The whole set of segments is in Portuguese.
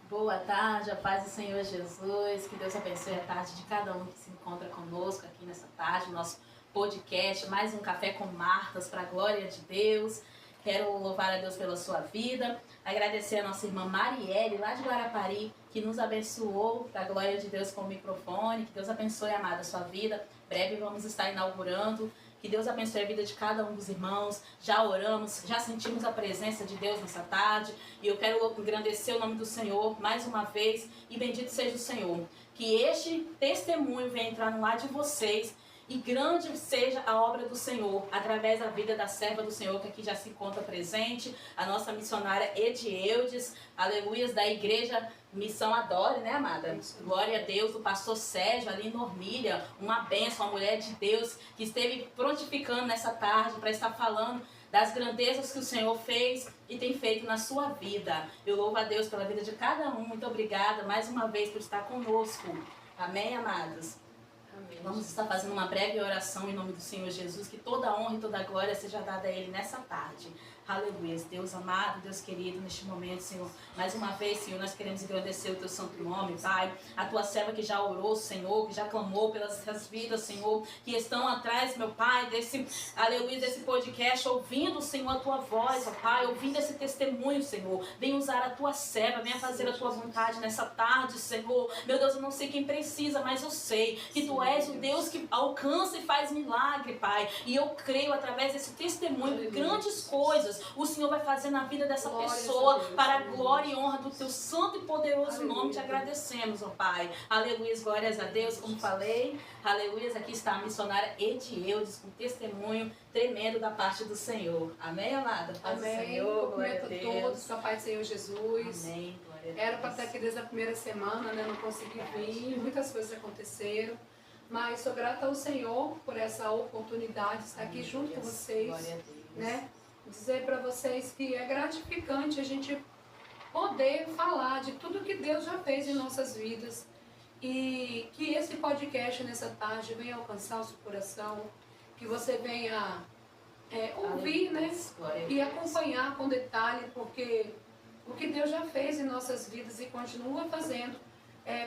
Boa tarde, a paz do Senhor Jesus, que Deus abençoe a tarde de cada um que se encontra conosco aqui nessa tarde, nosso podcast, mais um Café com Martas, para a glória de Deus. Quero louvar a Deus pela sua vida, agradecer a nossa irmã Marielle, lá de Guarapari, que nos abençoou, para a glória de Deus, com o microfone. Que Deus abençoe, amada, a sua vida. Breve vamos estar inaugurando. Que Deus abençoe a vida de cada um dos irmãos. Já oramos, já sentimos a presença de Deus nessa tarde. E eu quero engrandecer o nome do Senhor mais uma vez. E bendito seja o Senhor. Que este testemunho venha entrar no lar de vocês. E grande seja a obra do Senhor, através da vida da serva do Senhor, que aqui já se encontra presente, a nossa missionária Edieldes, aleluias, da igreja Missão Adore, né, amada? Glória a Deus, o pastor Sérgio, ali em Normília, uma bênção, uma mulher de Deus, que esteve prontificando nessa tarde para estar falando das grandezas que o Senhor fez e tem feito na sua vida. Eu louvo a Deus pela vida de cada um, muito obrigada mais uma vez por estar conosco. Amém, amados? Vamos estar fazendo uma breve oração em nome do Senhor Jesus, que toda honra e toda glória seja dada a Ele nessa tarde. Aleluia. Deus amado, Deus querido, neste momento, Senhor, mais uma vez, Senhor, nós queremos agradecer o Teu santo nome, Pai. A Tua serva que já orou, Senhor, que já clamou pelas vidas, Senhor, que estão atrás, meu Pai, desse, aleluia, desse podcast, ouvindo, Senhor, a Tua voz, ó Pai, ouvindo esse testemunho, Senhor. Vem usar a Tua serva, venha fazer a Tua vontade nessa tarde, Senhor. Meu Deus, eu não sei quem precisa, mas eu sei que Tu és o Deus que alcança e faz milagre, Pai. E eu creio, através desse testemunho, grandes coisas o Senhor vai fazer na vida dessa pessoa, para a glória e honra do Teu santo e poderoso nome. Te agradecemos, ó Pai. Aleluia, glórias a Deus, como falei. Aleluia, aqui está a missionária Edieldes, com testemunho tremendo da parte do Senhor. Amém, amada? Paz Amém. do Senhor, glória a Cumprimento Deus. todos com a paz do Senhor Jesus. Amém, glória a Deus. Era para estar aqui desde a primeira semana, né? Não consegui vir, muitas coisas aconteceram. Mas sou grata ao Senhor por essa oportunidade de estar aqui junto com vocês. Glória a Deus. Né? Dizer para vocês que é gratificante a gente poder falar de tudo que Deus já fez em nossas vidas. E que esse podcast nessa tarde venha alcançar o seu coração. Que você venha ouvir, né? E acompanhar com detalhe, porque o que Deus já fez em nossas vidas e continua fazendo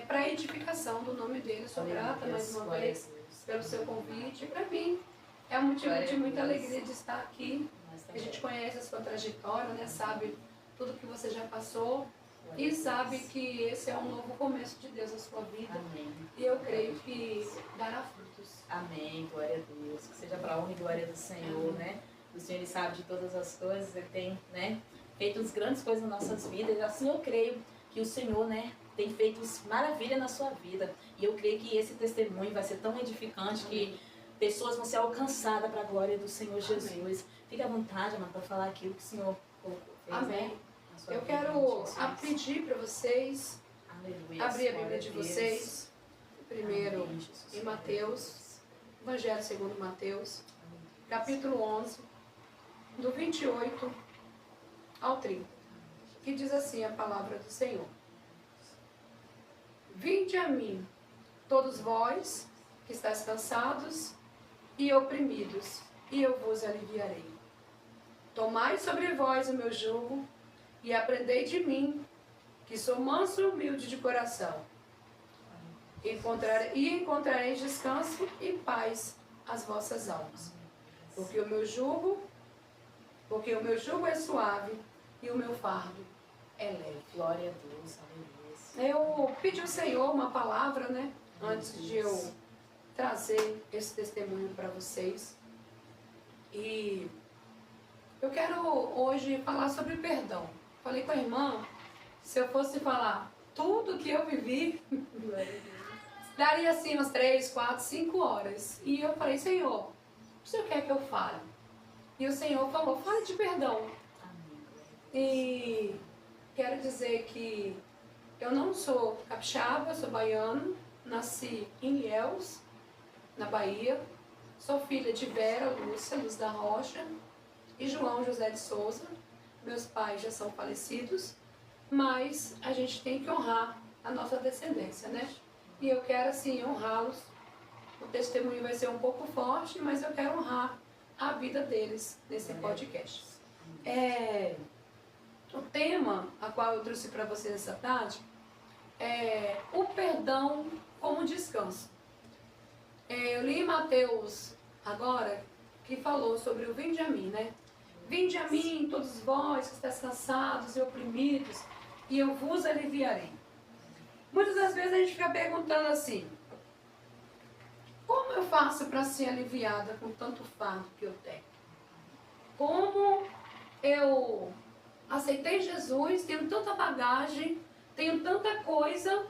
para a edificação do nome dele. Sou grata mais uma vez pelo seu convite. Para mim é um motivo de muita alegria de estar aqui. A gente conhece a sua trajetória, né? Sabe tudo que você já passou e sabe que esse é um novo começo de Deus na sua vida. Amém. E eu creio que dará frutos. Amém, glória a Deus. Que seja para a honra e glória do Senhor, né? O Senhor, Ele sabe de todas as coisas, Ele tem, né, feito as grandes coisas nas nossas vidas. E assim eu creio que o Senhor, né, tem feito maravilha na sua vida. E eu creio que esse testemunho vai ser tão edificante que pessoas vão ser alcançadas para a glória do Senhor Jesus. Amém. Fique à vontade, amada, para falar aquilo que o Senhor fez. Amém. Né? Eu quero pedir para vocês Aleluia, abrir a Bíblia de vocês, primeiro Amém, em Mateus, Evangelho segundo Mateus, capítulo 11, do 28 ao 30, que diz assim a palavra do Senhor. Vinde a mim, todos vós que estáis cansados e oprimidos, e eu vos aliviarei. Tomai sobre vós o meu jugo e aprendei de mim, que sou manso e humilde de coração. Encontrareis descanso e paz às vossas almas. Porque o meu jugo é suave e o meu fardo é leve. Glória a Deus, aleluia. Eu pedi ao Senhor uma palavra, né? Antes de eu trazer esse testemunho para vocês. E eu quero hoje falar sobre perdão. Falei com a irmã, se eu fosse falar tudo que eu vivi, daria assim umas 3, 4, 5 horas. E eu falei, Senhor, o Senhor quer que eu fale? E o Senhor falou, fale de perdão. E quero dizer que eu não sou capixaba, sou baiano, nasci em Ilhéus, na Bahia. Sou filha de Vera Lúcia Luz da Rocha e João José de Souza. Meus pais já são falecidos, mas a gente tem que honrar a nossa descendência, né? E eu quero, assim, honrá-los. O testemunho vai ser um pouco forte, mas eu quero honrar a vida deles nesse podcast. O tema a qual eu trouxe para vocês essa tarde é o perdão como descanso. Eu li em Mateus agora, que falou sobre o vinde a mim, né? Vinde a mim, todos vós que estáis cansados e oprimidos, e eu vos aliviarei. Muitas das vezes a gente fica perguntando assim, como eu faço para ser aliviada com tanto fardo que eu tenho? Como eu aceitei Jesus, tenho tanta bagagem, tenho tanta coisa,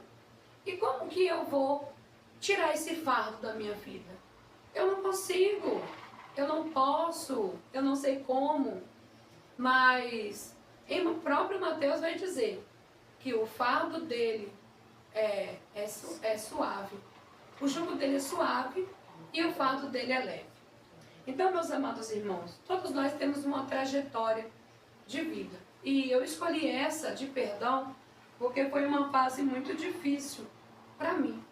e como que eu vou tirar esse fardo da minha vida? Eu não consigo, eu não posso, eu não sei como, mas o próprio Mateus vai dizer que o fardo dele é suave. O jugo dele é suave e o fardo dele é leve. Então, meus amados irmãos, todos nós temos uma trajetória de vida. E eu escolhi essa de perdão porque foi uma fase muito difícil para mim.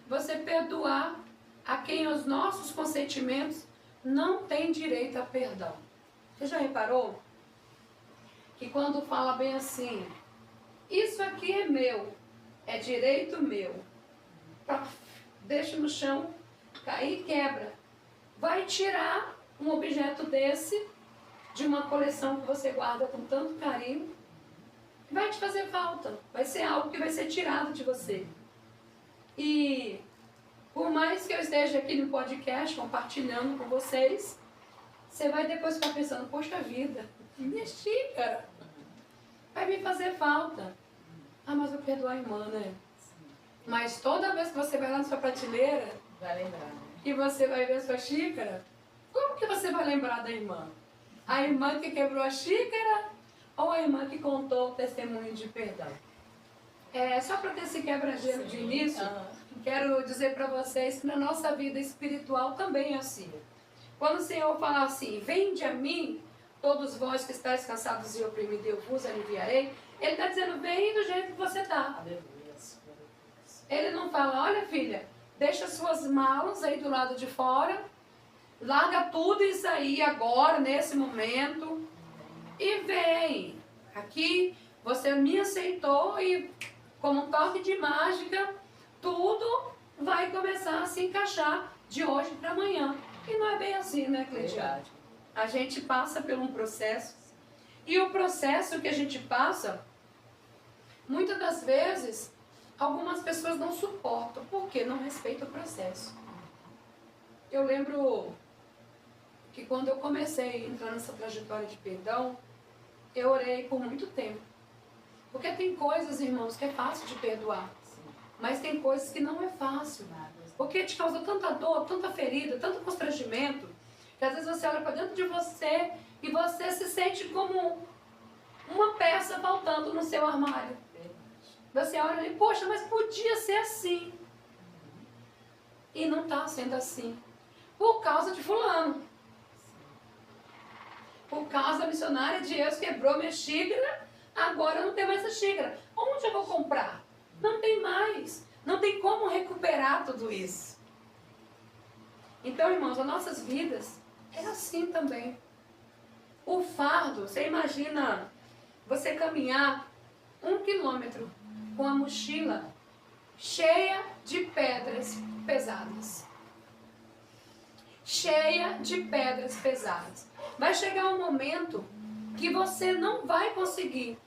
Você perdoar a quem os nossos consentimentos não têm direito a perdão. Você já reparou? Que quando fala bem assim, isso aqui é meu, é direito meu. Deixa no chão, cair e quebra. Vai tirar um objeto desse, de uma coleção que você guarda com tanto carinho, vai te fazer falta. Vai ser algo que vai ser tirado de você. E por mais que eu esteja aqui no podcast compartilhando com vocês, você vai depois ficar pensando, poxa vida, minha xícara vai me fazer falta. Ah, mas eu perdoo a irmã, né? Mas toda vez que você vai lá na sua prateleira, Vai lembrar, né? e você vai ver a sua xícara, como que você vai lembrar da irmã? A irmã que quebrou a xícara ou a irmã que contou o testemunho de perdão? Só para ter esse quebra-gelo de início, quero dizer para vocês que na nossa vida espiritual também é assim. Quando o Senhor fala assim, vinde a mim, todos vós que estáis cansados e oprimidos, eu vos aliviarei, Ele está dizendo, vem do jeito que você está. Ele não fala, olha filha, deixa suas malas aí do lado de fora, larga tudo isso aí agora, nesse momento, e vem. Aqui você me aceitou e, como um toque de mágica, tudo vai começar a se encaixar de hoje para amanhã. E não é bem assim, né, Cleidiane? A gente passa por um processo. E o processo que a gente passa, muitas das vezes, algumas pessoas não suportam, porque não respeitam o processo. Eu lembro que quando eu comecei a entrar nessa trajetória de perdão, eu orei por muito tempo. Porque tem coisas, irmãos, que é fácil de perdoar. Mas tem coisas que não é fácil. Porque te causa tanta dor, tanta ferida, tanto constrangimento, que às vezes você olha para dentro de você e você se sente como uma peça faltando no seu armário. Você olha e, poxa, mas podia ser assim. E não está sendo assim. Por causa de fulano. Por causa da missionária de Deus quebrou minha xícara, agora eu não tenho mais essa xícara. Onde eu vou comprar? Não tem mais. Não tem como recuperar tudo isso. Então, irmãos, as nossas vidas é assim também. O fardo, você imagina você caminhar 1 quilômetro com a mochila cheia de pedras pesadas. Cheia de pedras pesadas. Vai chegar um momento que você não vai conseguir.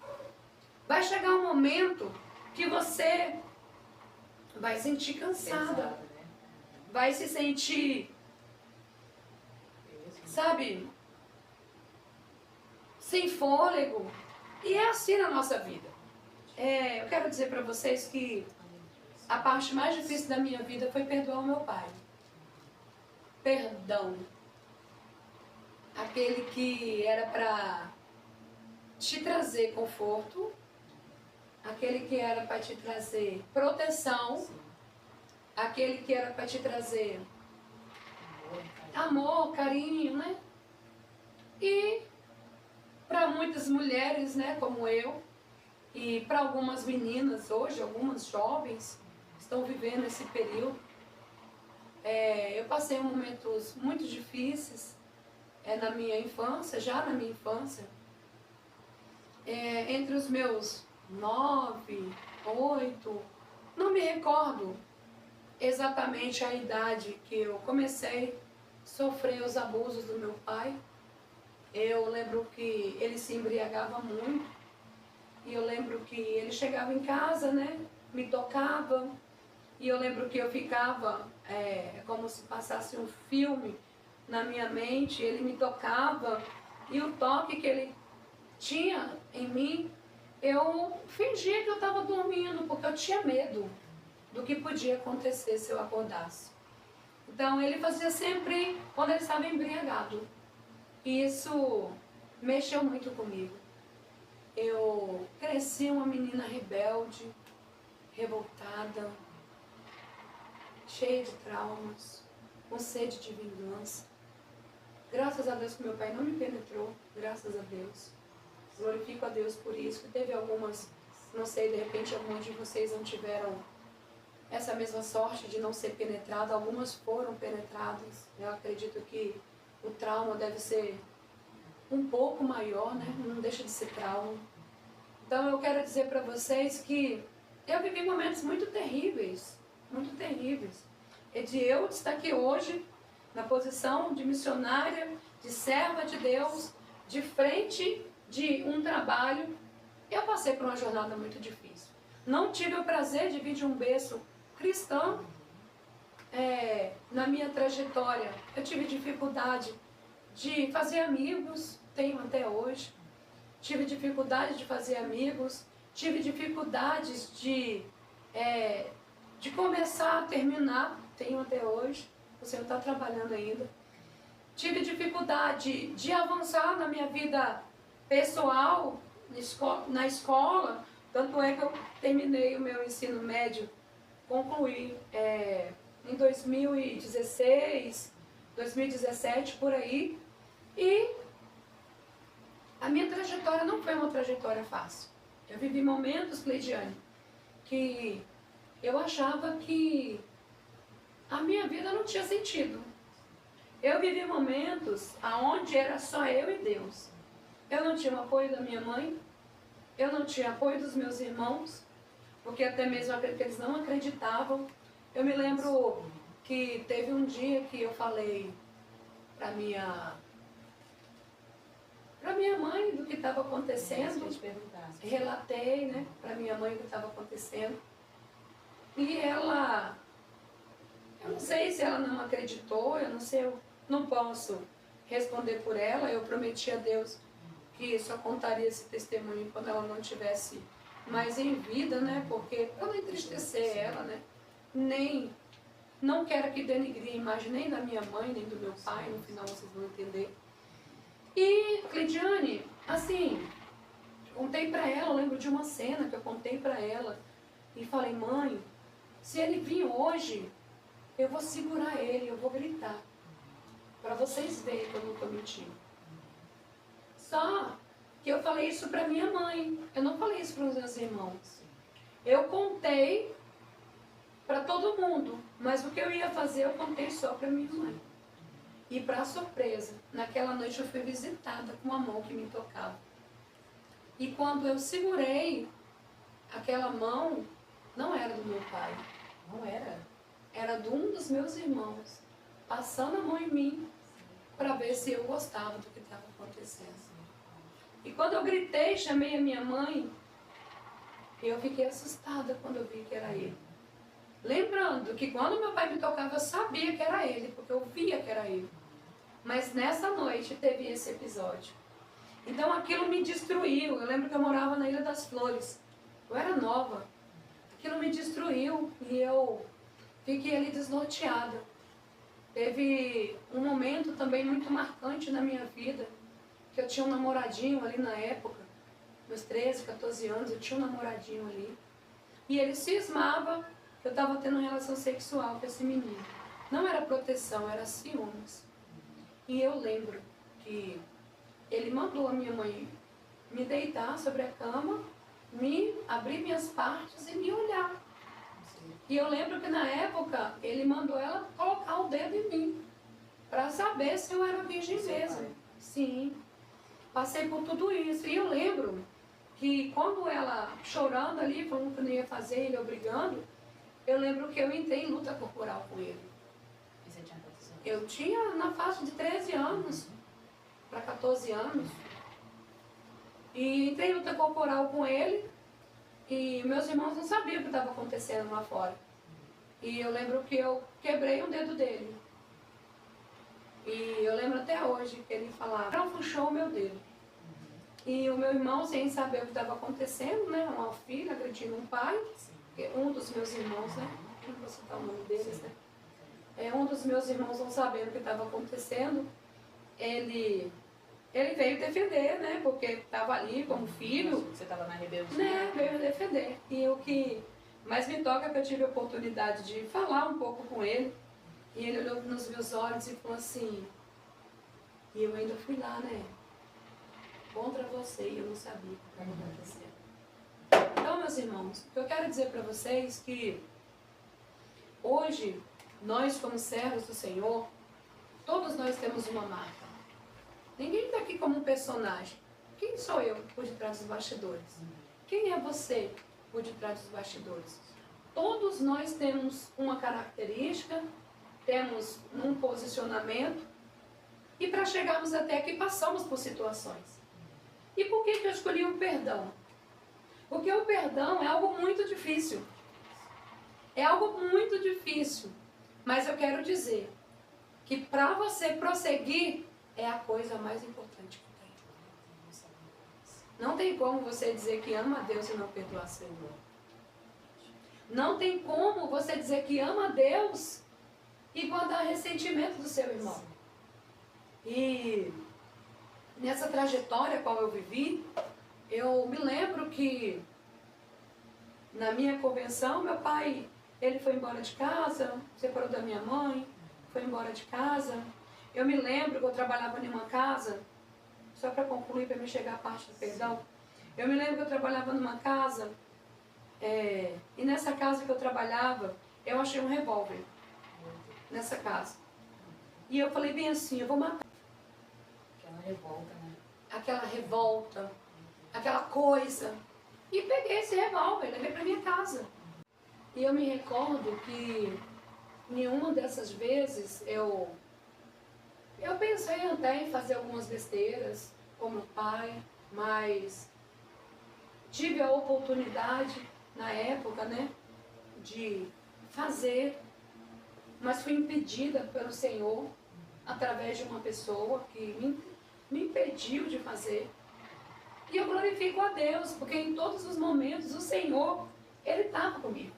Vai chegar um momento que você vai se sentir cansada. Vai se sentir, sabe, sem fôlego. E é assim na nossa vida. Eu quero dizer para vocês que a parte mais difícil da minha vida foi perdoar o meu pai. Perdão. Aquele que era para te trazer conforto, aquele que era para te trazer proteção, aquele que era para te trazer amor, carinho, né? E para muitas mulheres, né, como eu, e para algumas meninas hoje, algumas jovens, estão vivendo esse período. Eu passei momentos muito difíceis na minha infância, já na minha infância. entre os meus 9, 8, não me recordo exatamente a idade que eu comecei a sofrer os abusos do meu pai. Eu lembro que ele se embriagava muito, e eu lembro que ele chegava em casa, né, me tocava, e eu lembro que eu ficava como se passasse um filme na minha mente. Ele me tocava, e o toque que ele tinha em mim, eu fingia que eu estava dormindo, porque eu tinha medo do que podia acontecer se eu acordasse. Então ele fazia sempre quando ele estava embriagado. E isso mexeu muito comigo. Eu cresci uma menina rebelde, revoltada, cheia de traumas, com sede de vingança. Graças a Deus que meu pai não me penetrou, graças a Deus. Glorifico a Deus por isso. Teve algumas, não sei, de repente alguns de vocês não tiveram essa mesma sorte de não ser penetrada. Algumas foram penetradas. Eu acredito que o trauma deve ser um pouco maior, né? Não deixa de ser trauma. Então eu quero dizer para vocês que eu vivi momentos muito terríveis, muito terríveis. E de eu estar aqui hoje, na posição de missionária, de serva de Deus, de frente de um trabalho, eu passei por uma jornada muito difícil. Não tive o prazer de vir de um berço cristão. Na minha trajetória, eu tive dificuldade de fazer amigos, tenho até hoje. Tive dificuldade de fazer amigos, tive dificuldades de começar a terminar, tenho até hoje. O Senhor está trabalhando ainda. Tive dificuldade de avançar na minha vida pessoal, na escola. Tanto é que eu terminei o meu ensino médio, concluí em 2016, 2017, por aí. E a minha trajetória não foi uma trajetória fácil. Eu vivi momentos, Cleidiane, que eu achava que a minha vida não tinha sentido. Eu vivi momentos onde era só eu e Deus. Eu não tinha o apoio da minha mãe, eu não tinha apoio dos meus irmãos, porque até mesmo eles não acreditavam. Eu me lembro que teve um dia que eu falei para minha mãe do que estava acontecendo. Relatei, né, para minha mãe o que estava acontecendo. E ela, eu não sei se ela não acreditou, eu não sei, eu não posso responder por ela. Eu prometi a Deus que só contaria esse testemunho quando ela não tivesse mais em vida, né? Porque para não entristecer ela, né? Não quero que denigre a imagem nem da minha mãe, nem do meu pai, no final vocês vão entender. E, Cleidiane, assim, contei para ela, eu lembro de uma cena que eu contei para ela e falei: mãe, se ele vir hoje, eu vou segurar ele, eu vou gritar, para vocês verem que eu não estou mentindo. Só que eu falei isso para minha mãe, eu não falei isso para os meus irmãos. Eu contei para todo mundo, mas o que eu ia fazer eu contei só para minha mãe. E para surpresa, naquela noite eu fui visitada com uma mão que me tocava. E quando eu segurei, aquela mão não era do meu pai. Não era? Era de um dos meus irmãos, passando a mão em mim para ver se eu gostava do que estava acontecendo. E quando eu gritei, chamei a minha mãe, eu fiquei assustada quando eu vi que era ele. Lembrando que quando meu pai me tocava, eu sabia que era ele, porque eu via que era ele. Mas nessa noite teve esse episódio. Então aquilo me destruiu. Eu lembro que eu morava na Ilha das Flores. Eu era nova. Aquilo me destruiu e eu fiquei ali desnorteada. Teve um momento também muito marcante na minha vida, que eu tinha um namoradinho ali na época, meus 13, 14 anos, eu tinha um namoradinho ali. E ele cismava que eu estava tendo relação sexual com esse menino. Não era proteção, era ciúmes. E eu lembro que ele mandou a minha mãe me deitar sobre a cama, me abrir minhas partes e me olhar. E eu lembro que na época ele mandou ela colocar o dedo em mim, para saber se eu era virgem mesmo. Sim, passei por tudo isso. E eu lembro que quando ela chorando ali, falando que não ia fazer, ele obrigando, eu lembro que eu entrei em luta corporal com ele. E você tinha quantos anos? Eu tinha na faixa de 13 anos para 14 anos. E entrei em luta corporal com ele e meus irmãos não sabiam o que estava acontecendo lá fora. E eu lembro que eu quebrei um dedo dele. E eu lembro até hoje que ele falava, não puxou o meu dedo. E o meu irmão, sem saber o que estava acontecendo, né? Uma filha agredindo um pai, um dos meus irmãos, né? Não vou citar o nome deles, né? Um dos meus irmãos não sabendo o que estava acontecendo, ele veio defender, né? Porque estava ali como filho. Você estava na rebeldia. Né? Veio defender. E o que mais me toca é que eu tive a oportunidade de falar um pouco com ele. E ele olhou nos meus olhos e falou assim, e eu ainda fui lá, né? Contra você, e eu não sabia o que estava acontecendo. Então, meus irmãos, o que eu quero dizer para vocês é que hoje, nós como servos do Senhor, todos nós temos uma marca. Ninguém está aqui como um personagem. Quem sou eu por detrás dos bastidores? Quem é você por detrás dos bastidores? Todos nós temos uma característica, temos um posicionamento, e para chegarmos até aqui passamos por situações. E por que eu escolhi o perdão? Porque o perdão é algo muito difícil. É algo muito difícil. Mas eu quero dizer que para você prosseguir é a coisa mais importante que tem. Não tem como você dizer que ama a Deus e não perdoar seu irmão. Não tem como você dizer que ama a Deus e guardar ressentimento do seu irmão. E nessa trajetória qual eu vivi, eu me lembro que na minha convenção, meu pai, ele foi embora de casa, separou da minha mãe, foi embora de casa. Eu me lembro que eu trabalhava em uma casa, só para concluir, para me chegar a parte do perdão. Eu me lembro que eu trabalhava numa casa, e nessa casa que eu trabalhava, eu achei um revólver, nessa casa. E eu falei bem assim, eu vou matar. Aquela revolta, né? Aquela revolta, aquela coisa. E peguei esse revólver, levei para minha casa. E eu me recordo que nenhuma dessas vezes eu pensei até em fazer algumas besteiras com meu pai, mas tive a oportunidade na época, né, de fazer, mas fui impedida pelo Senhor através de uma pessoa que me impediu de fazer. E eu glorifico a Deus, porque em todos os momentos o Senhor, Ele estava comigo.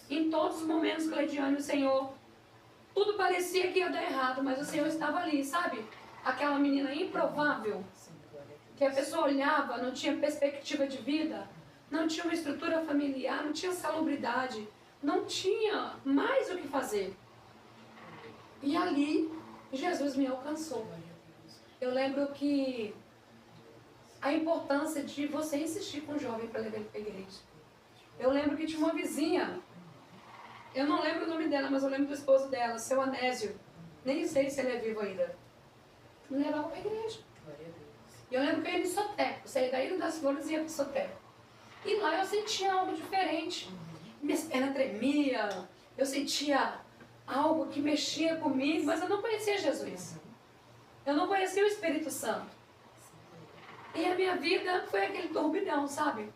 Em todos os momentos, Cleidiane, o Senhor, tudo parecia que ia dar errado, mas o Senhor estava ali, sabe? Aquela menina improvável, que a pessoa olhava, não tinha perspectiva de vida, não tinha uma estrutura familiar, não tinha salubridade, não tinha mais o que fazer. E ali, Jesus me alcançou. Eu lembro que a importância de você insistir com o jovem para levar ele para a igreja. Eu lembro que tinha uma vizinha, eu não lembro o nome dela, mas eu lembro do esposo dela, seu Anésio. Nem sei se ele é vivo ainda. Me levava para a igreja. E eu lembro que eu ia no Soteco, saía da Ilha das Flores e ia para o Soteco. E lá eu sentia algo diferente. Minhas pernas tremiam, eu sentia algo que mexia comigo, mas eu não conhecia Jesus. Eu não conhecia o Espírito Santo. E a minha vida foi aquele turbilhão, sabe,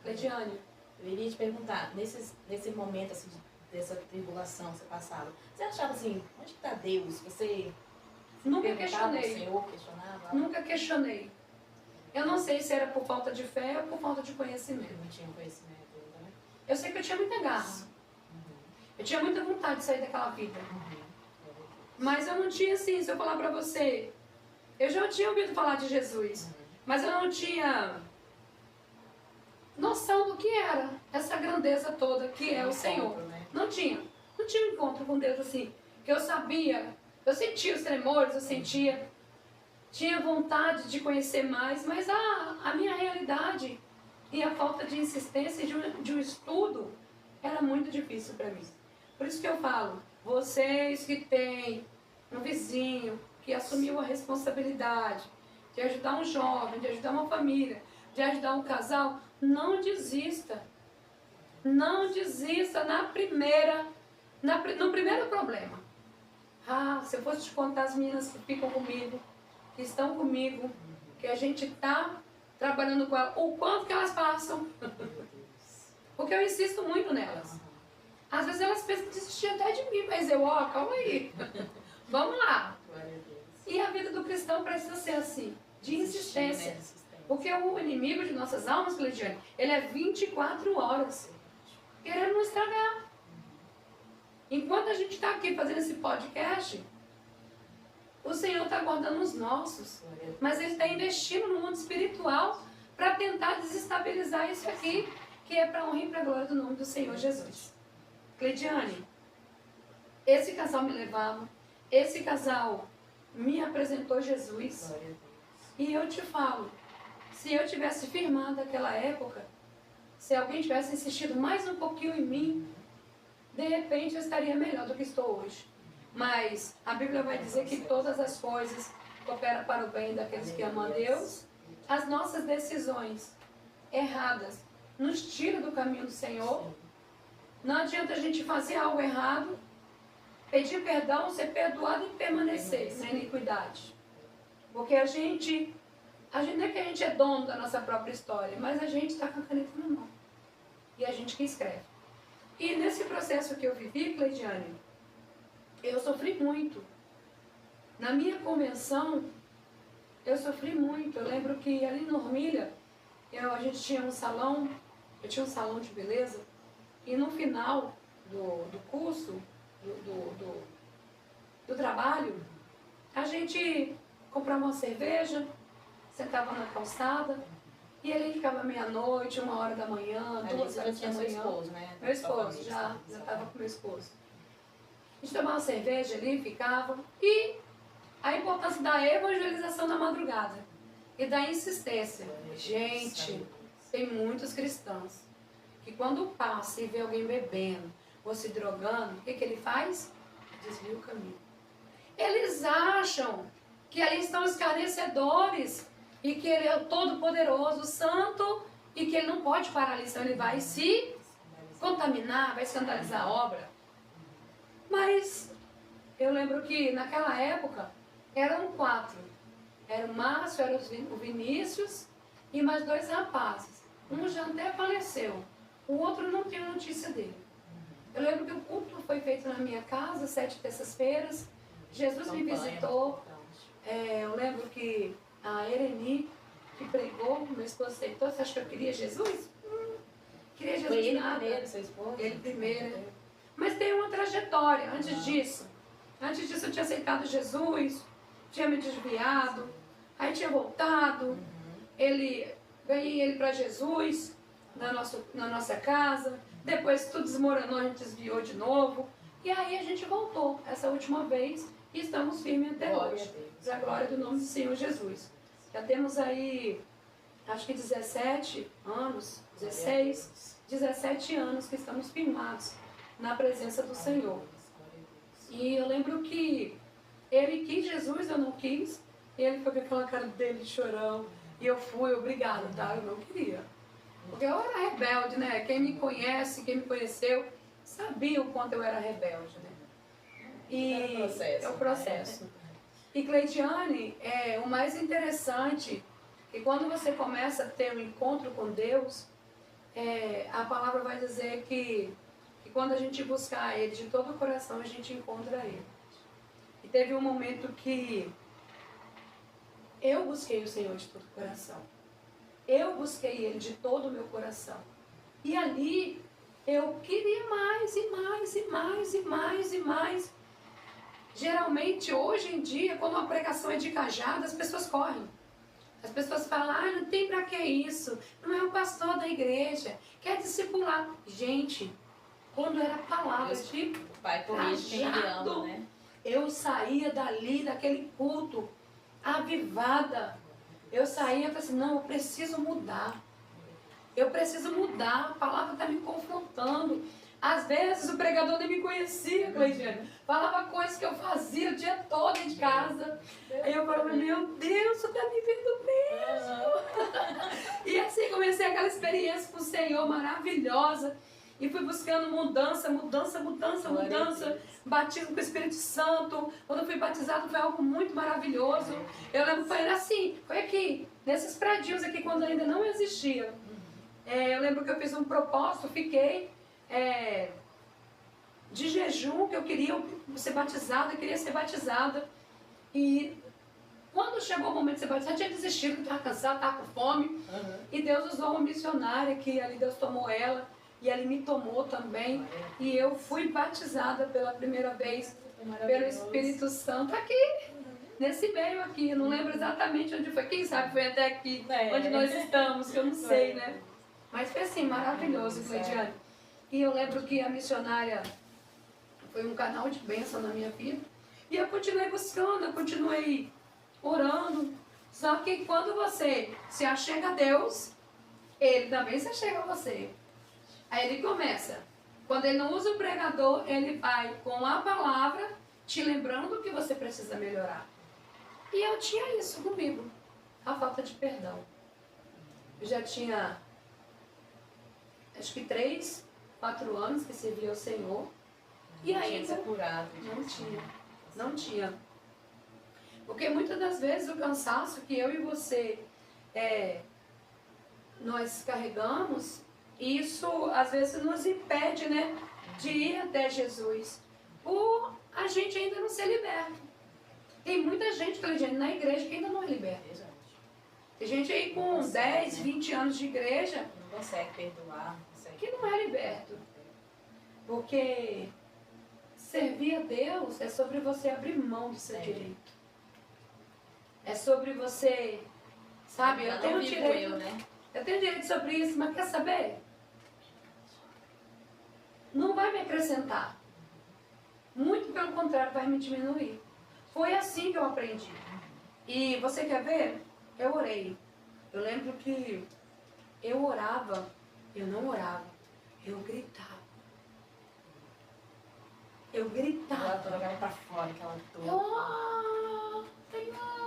Cleidiane? Eu iria te perguntar, nesse momento assim, dessa tribulação que você passava, você achava assim, onde está Deus? Você nunca questionei. O Senhor questionava? Nunca questionei. Eu não sei se era por falta de fé ou por falta de conhecimento. Não tinha conhecimento ainda, né? Eu sei que eu tinha muita garra. Eu tinha muita vontade de sair daquela vida. Mas eu não tinha assim, se eu falar pra você, eu já tinha ouvido falar de Jesus, mas eu não tinha noção do que era essa grandeza toda que é o Senhor. Não tinha. Não tinha um encontro com Deus assim, que eu sabia, eu sentia os tremores, eu sentia, tinha vontade de conhecer mais, mas a minha realidade e a falta de insistência de um estudo era muito difícil para mim. Por isso que eu falo, vocês que têm um vizinho que assumiu a responsabilidade de ajudar um jovem, de ajudar uma família, de ajudar um casal, não desista. Não desista no primeiro problema. Se eu fosse te contar as meninas que ficam comigo, que estão comigo, que a gente está trabalhando com elas, o quanto que elas passam. Porque eu insisto muito nelas. Às vezes elas pensam em desistir até de mim, mas eu, calma aí. Vamos lá. E a vida do cristão precisa ser assim, de insistência. Porque o inimigo de nossas almas, Cleidiane, ele é 24 horas querendo nos estragar. Enquanto a gente está aqui fazendo esse podcast, o Senhor está guardando os nossos. Mas Ele está investindo no mundo espiritual para tentar desestabilizar isso aqui, que é para honra e para a glória do nome do Senhor Jesus. Cleidiane, esse casal me levava, esse casal me apresentou Jesus. E eu te falo, se eu tivesse firmado naquela época, se alguém tivesse insistido mais um pouquinho em mim, de repente eu estaria melhor do que estou hoje. Mas a Bíblia vai dizer que todas as coisas cooperam para o bem daqueles que amam a Deus. As nossas decisões erradas nos tiram do caminho do Senhor. Não adianta a gente fazer algo errado, pedir perdão, ser perdoado e permanecer na iniquidade. Porque a gente não é que a gente é dono da nossa própria história, mas a gente está com a caneta na mão. E a gente que escreve. E nesse processo que eu vivi, Cleidiane, eu sofri muito. Na minha convenção, eu sofri muito. Eu lembro que ali em Normília, a gente tinha um salão, eu tinha um salão de beleza, e no final do curso, do trabalho, a gente comprava uma cerveja, sentava na calçada, e ele ficava meia-noite, 1h da manhã, 2h da manhã. Seu esposo, né? Meu esposo, já estava com meu esposo. A gente tomava uma cerveja ali, ficava. E a importância da evangelização na madrugada e da insistência. Gente, tem muitos cristãos que quando passa e vê alguém bebendo ou se drogando, o que ele faz? Desvia o caminho. Eles acham que ali estão esclarecedores e que ele é o todo-poderoso, santo, e que ele não pode parar ali, senão ele vai se contaminar, vai escandalizar a obra. Mas eu lembro que naquela época eram 4. Era o Márcio, era o Vinícius e mais 2 rapazes. Um já até faleceu, o outro não tenho notícia dele. Eu lembro que o culto foi feito na minha casa, 7 terças-feiras. Jesus me visitou. Eu lembro que a Ereni, que pregou, meu esposo aceitou. Você acha que eu queria Jesus? Queria Jesus. Foi ele nada. primeiro, seu esposo? Ele primeiro. Mas tem uma trajetória antes disso. Antes disso eu tinha aceitado Jesus, tinha me desviado, aí tinha voltado. Ganhei ele para Jesus na nossa casa. Depois tudo desmoronou, a gente desviou de novo. E aí a gente voltou essa última vez e estamos firmes até hoje. Para a glória do nome do Senhor Jesus. Já temos aí, acho que 17 anos, 17 anos que estamos firmados na presença do Senhor. E eu lembro que ele quis Jesus, eu não quis. Ele foi com aquela cara dele de chorão. E eu fui, obrigada, tá? Eu não queria. Porque eu era rebelde, né? Quem me conhece, quem me conheceu, sabia o quanto eu era rebelde, né? E é o processo. E Cleidiane, o mais interessante é que quando você começa a ter um encontro com Deus, a palavra vai dizer que quando a gente buscar Ele de todo o coração, a gente encontra Ele. E teve um momento que eu busquei o Senhor de todo o coração. Eu busquei Ele de todo o meu coração. E ali eu queria mais e mais e mais e mais e mais. Geralmente, hoje em dia, quando uma pregação é de cajado, as pessoas correm. As pessoas falam, não tem pra que isso? Não é o pastor da igreja, quer discipular. Gente, quando era palavra de cajado, né? Eu saía dali, daquele culto, avivada. Eu saía e falei assim, não, eu preciso mudar. Eu preciso mudar, a palavra está me confrontando. Às vezes o pregador nem me conhecia, Cleidiane. Falava coisas que eu fazia o dia todo em casa. Aí eu falava, meu Deus, você está me vendo bem. E assim comecei aquela experiência com o Senhor maravilhosa. E fui buscando mudança. Batismo com o Espírito Santo. Quando eu fui batizado foi algo muito maravilhoso. Eu lembro que foi assim, foi aqui, nesses prédios aqui, quando ainda não existia. Eu lembro que eu fiz um propósito, fiquei de jejum, que eu queria ser batizada, E quando chegou o momento de ser batizada, eu tinha desistido, estava cansada, estava com fome. E Deus usou uma missionária que ali Deus tomou ela. E ele me tomou também. E eu fui batizada pela primeira vez pelo Espírito Santo aqui, nesse meio aqui. Eu não lembro exatamente onde foi. Quem sabe foi até aqui, onde nós estamos, que eu não sei, né? Mas foi assim, maravilhoso, Cleidiane. E eu lembro que a missionária foi um canal de bênção na minha vida. E eu continuei buscando, eu continuei orando. Só que quando você se achega a Deus, Ele também se achega a você. Aí ele começa. Quando ele não usa o pregador, ele vai com a palavra te lembrando que você precisa melhorar. E eu tinha isso comigo. A falta de perdão. Eu já tinha, acho que 3, 4 anos que servia ao Senhor. E ainda não tinha. Porque muitas das vezes o cansaço que eu e você nós carregamos, isso às vezes nos impede, né, de ir até Jesus, por a gente ainda não ser liberto. Tem muita gente na igreja que ainda não é liberta. Tem gente aí com 10, 20 anos de igreja não consegue perdoar, que não é liberto. Porque servir a Deus é sobre você abrir mão do seu direito. É sobre você, sabe, eu tenho direito, eu tenho direito sobre isso, mas quer saber? Não vai me acrescentar. Muito pelo contrário, vai me diminuir. Foi assim que eu aprendi. E você quer ver? Eu orei. Eu lembro que eu orava, eu não orava, eu gritava. Eu gritava. Eu jogava pra fora aquela dor. Senhor!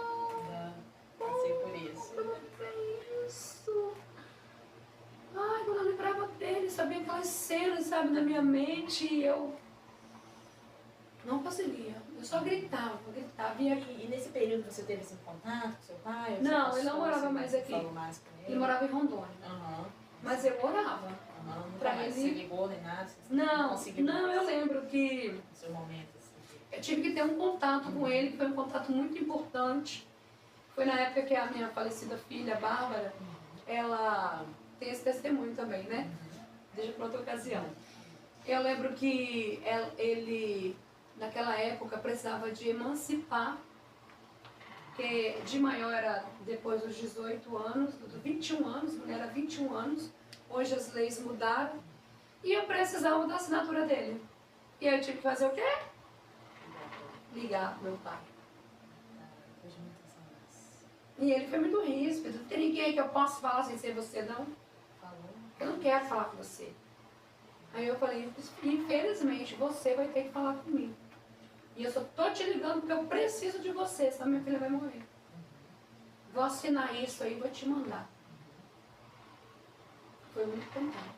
Passei por isso. Isso. Ai, quando eu lembrava dele, sabia aquelas cenas, sabe, na minha mente, e eu não conseguia. Eu só gritava. E nesse período você teve esse contato com seu pai? Não, ele não morava mais aqui. Mais com ele morava em Rondônia. Mas eu orava. Pra ele... Você ligou nem nada? Não, eu lembro que no seu momento, assim, eu tive que ter um contato com ele, que foi um contato muito importante. Foi na época que a minha falecida filha, Bárbara, ela tem esse testemunho também, né? Deixa para outra ocasião. Eu lembro que ele, naquela época, precisava de emancipar, que de maior era depois dos 18 anos, dos 21 anos, mulher era 21 anos. Hoje as leis mudaram. E eu precisava da assinatura dele. E aí eu tive que fazer o quê? Ligar pro meu pai. E ele foi muito ríspido. Não tem ninguém que eu possa falar sem ser você, não? Eu não quero falar com você. Aí eu falei, infelizmente, você vai ter que falar comigo. E eu só tô te ligando porque eu preciso de você, senão minha filha vai morrer. Vou assinar isso aí e vou te mandar. Foi muito contado.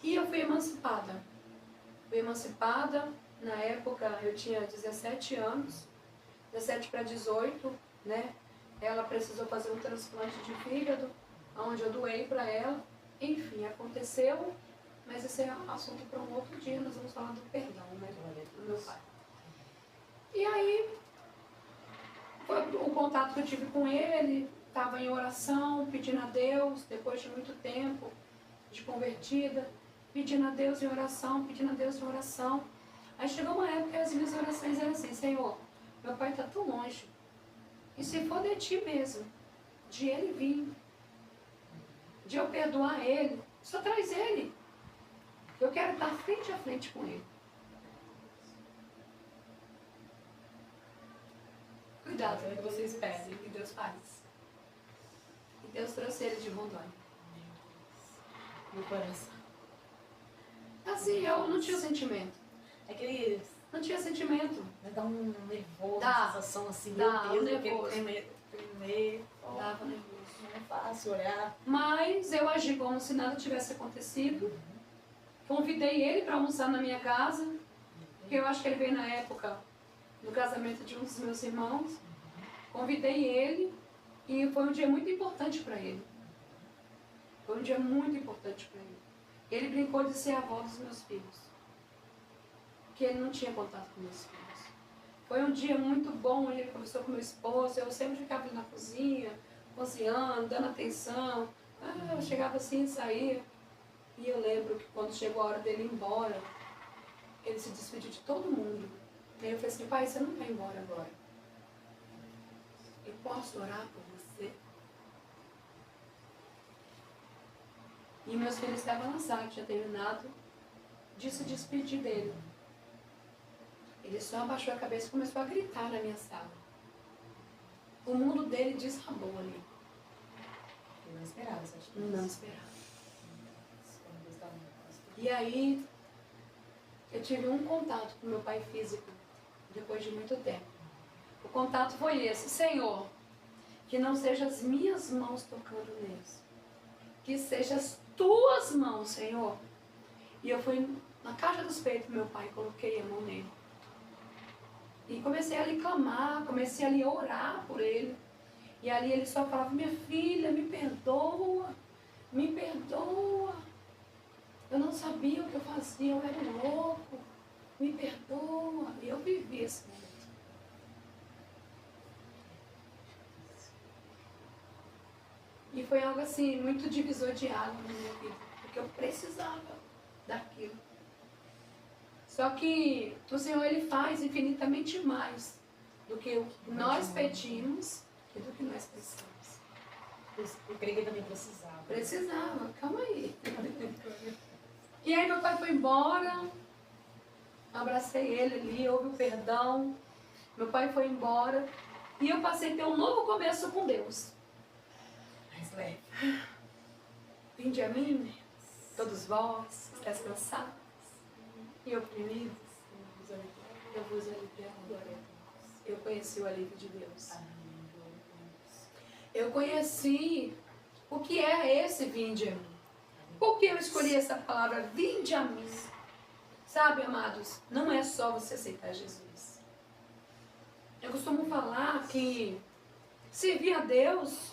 E eu fui emancipada. Na época eu tinha 17 anos, 17 para 18, né? Ela precisou fazer um transplante de fígado, onde eu doei para ela. Enfim, aconteceu, mas esse é assunto para um outro dia, nós vamos falar do perdão, né? Do meu pai. E aí, foi o contato que eu tive com ele, estava em oração, pedindo a Deus, depois de muito tempo de convertida, pedindo a Deus em oração, Aí chegou uma época que as minhas orações eram assim, Senhor, meu pai está tão longe, e se for de Ti mesmo, de ele vir, de eu perdoar ele, só traz ele. Eu quero estar frente a frente com ele. Cuidado com o que vocês pedem, que Deus faz. E Deus trouxe ele de Rondônia. Meu coração. Assim, eu não tinha sentimento. Aquele... Não tinha sentimento. Dá um nervoso, Dá. uma sensação assim, Dá, meu Deus, nervoso. Primeiro, Dava nervoso. não é fácil olhar. Mas eu agi como se nada tivesse acontecido. Convidei ele para almoçar na minha casa, porque eu acho que ele veio na época do casamento de um dos meus irmãos. Convidei ele e foi um dia muito importante para ele. Foi um dia muito importante para ele. Ele brincou de ser avó dos meus filhos, porque ele não tinha contato com meus filhos. Foi um dia muito bom, ele conversou com meu esposo, eu sempre ficava ali na cozinha, cozinhando, dando atenção. Eu chegava assim e saía. E eu lembro que quando chegou a hora dele ir embora, ele se despediu de todo mundo. E aí eu falei assim, pai, você não vai embora agora. Eu posso orar por você? E meus filhos estavam na sala, tinha terminado de se despedir dele. Ele só abaixou a cabeça e começou a gritar na minha sala. O mundo dele desabou ali. Eu não esperava essa atitude. Não esperava. E aí, eu tive um contato com meu pai físico, depois de muito tempo. O contato foi esse: Senhor, que não sejam as minhas mãos tocando neles, que sejam as tuas mãos, Senhor. E eu fui na caixa dos peitos do meu pai e coloquei a mão nele. E comecei a lhe clamar, comecei a lhe orar por ele. E ali ele só falava, minha filha, me perdoa, me perdoa. Eu não sabia o que eu fazia, eu era louco, me perdoa. E eu vivi esse momento. E foi algo assim, muito divisor de água na minha vida, porque eu precisava daquilo. Só que o Senhor, Ele faz infinitamente mais do que o que nós pedimos e do que nós precisamos. Eu creio que ele também precisava. Precisava, calma aí. E aí meu pai foi embora, abracei ele ali, houve o perdão. Meu pai foi embora e eu passei a ter um novo começo com Deus. Mais leve. Vinde a mim, todos vós, estáis cansados e oprimidos, eu vos aliviarei. Eu conheci o alívio de Deus. Eu conheci o que é esse vinde a mim. Por que eu escolhi essa palavra, vinde a mim? Sabe, amados, não é só você aceitar Jesus. Eu costumo falar que servir a Deus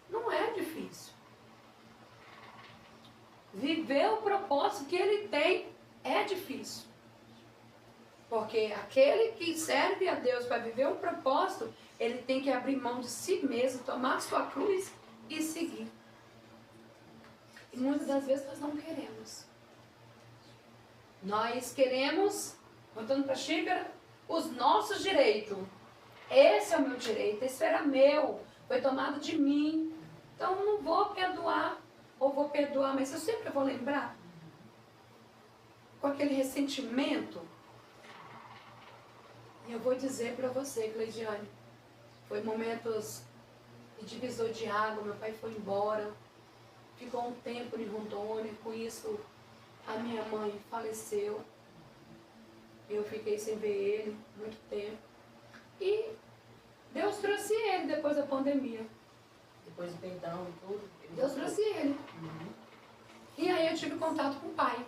não é difícil. Viver o propósito que Ele tem é difícil. Porque aquele que serve a Deus para viver um propósito, ele tem que abrir mão de si mesmo, tomar sua cruz e seguir. E muitas das vezes nós não queremos. Nós queremos, voltando para a xícara, os nossos direitos. Esse é o meu direito, esse era meu, foi tomado de mim. Então eu não vou perdoar, ou vou perdoar, mas eu sempre vou lembrar com aquele ressentimento. E eu vou dizer para você, Cleidiane, foi momentos de divisor de água, meu pai foi embora, ficou um tempo em Rondônia, com isso a minha mãe faleceu, eu fiquei sem ver ele muito tempo. E Deus trouxe ele depois da pandemia. Depois do perdão e tudo. Deus trouxe ele. E aí eu tive contato com o pai.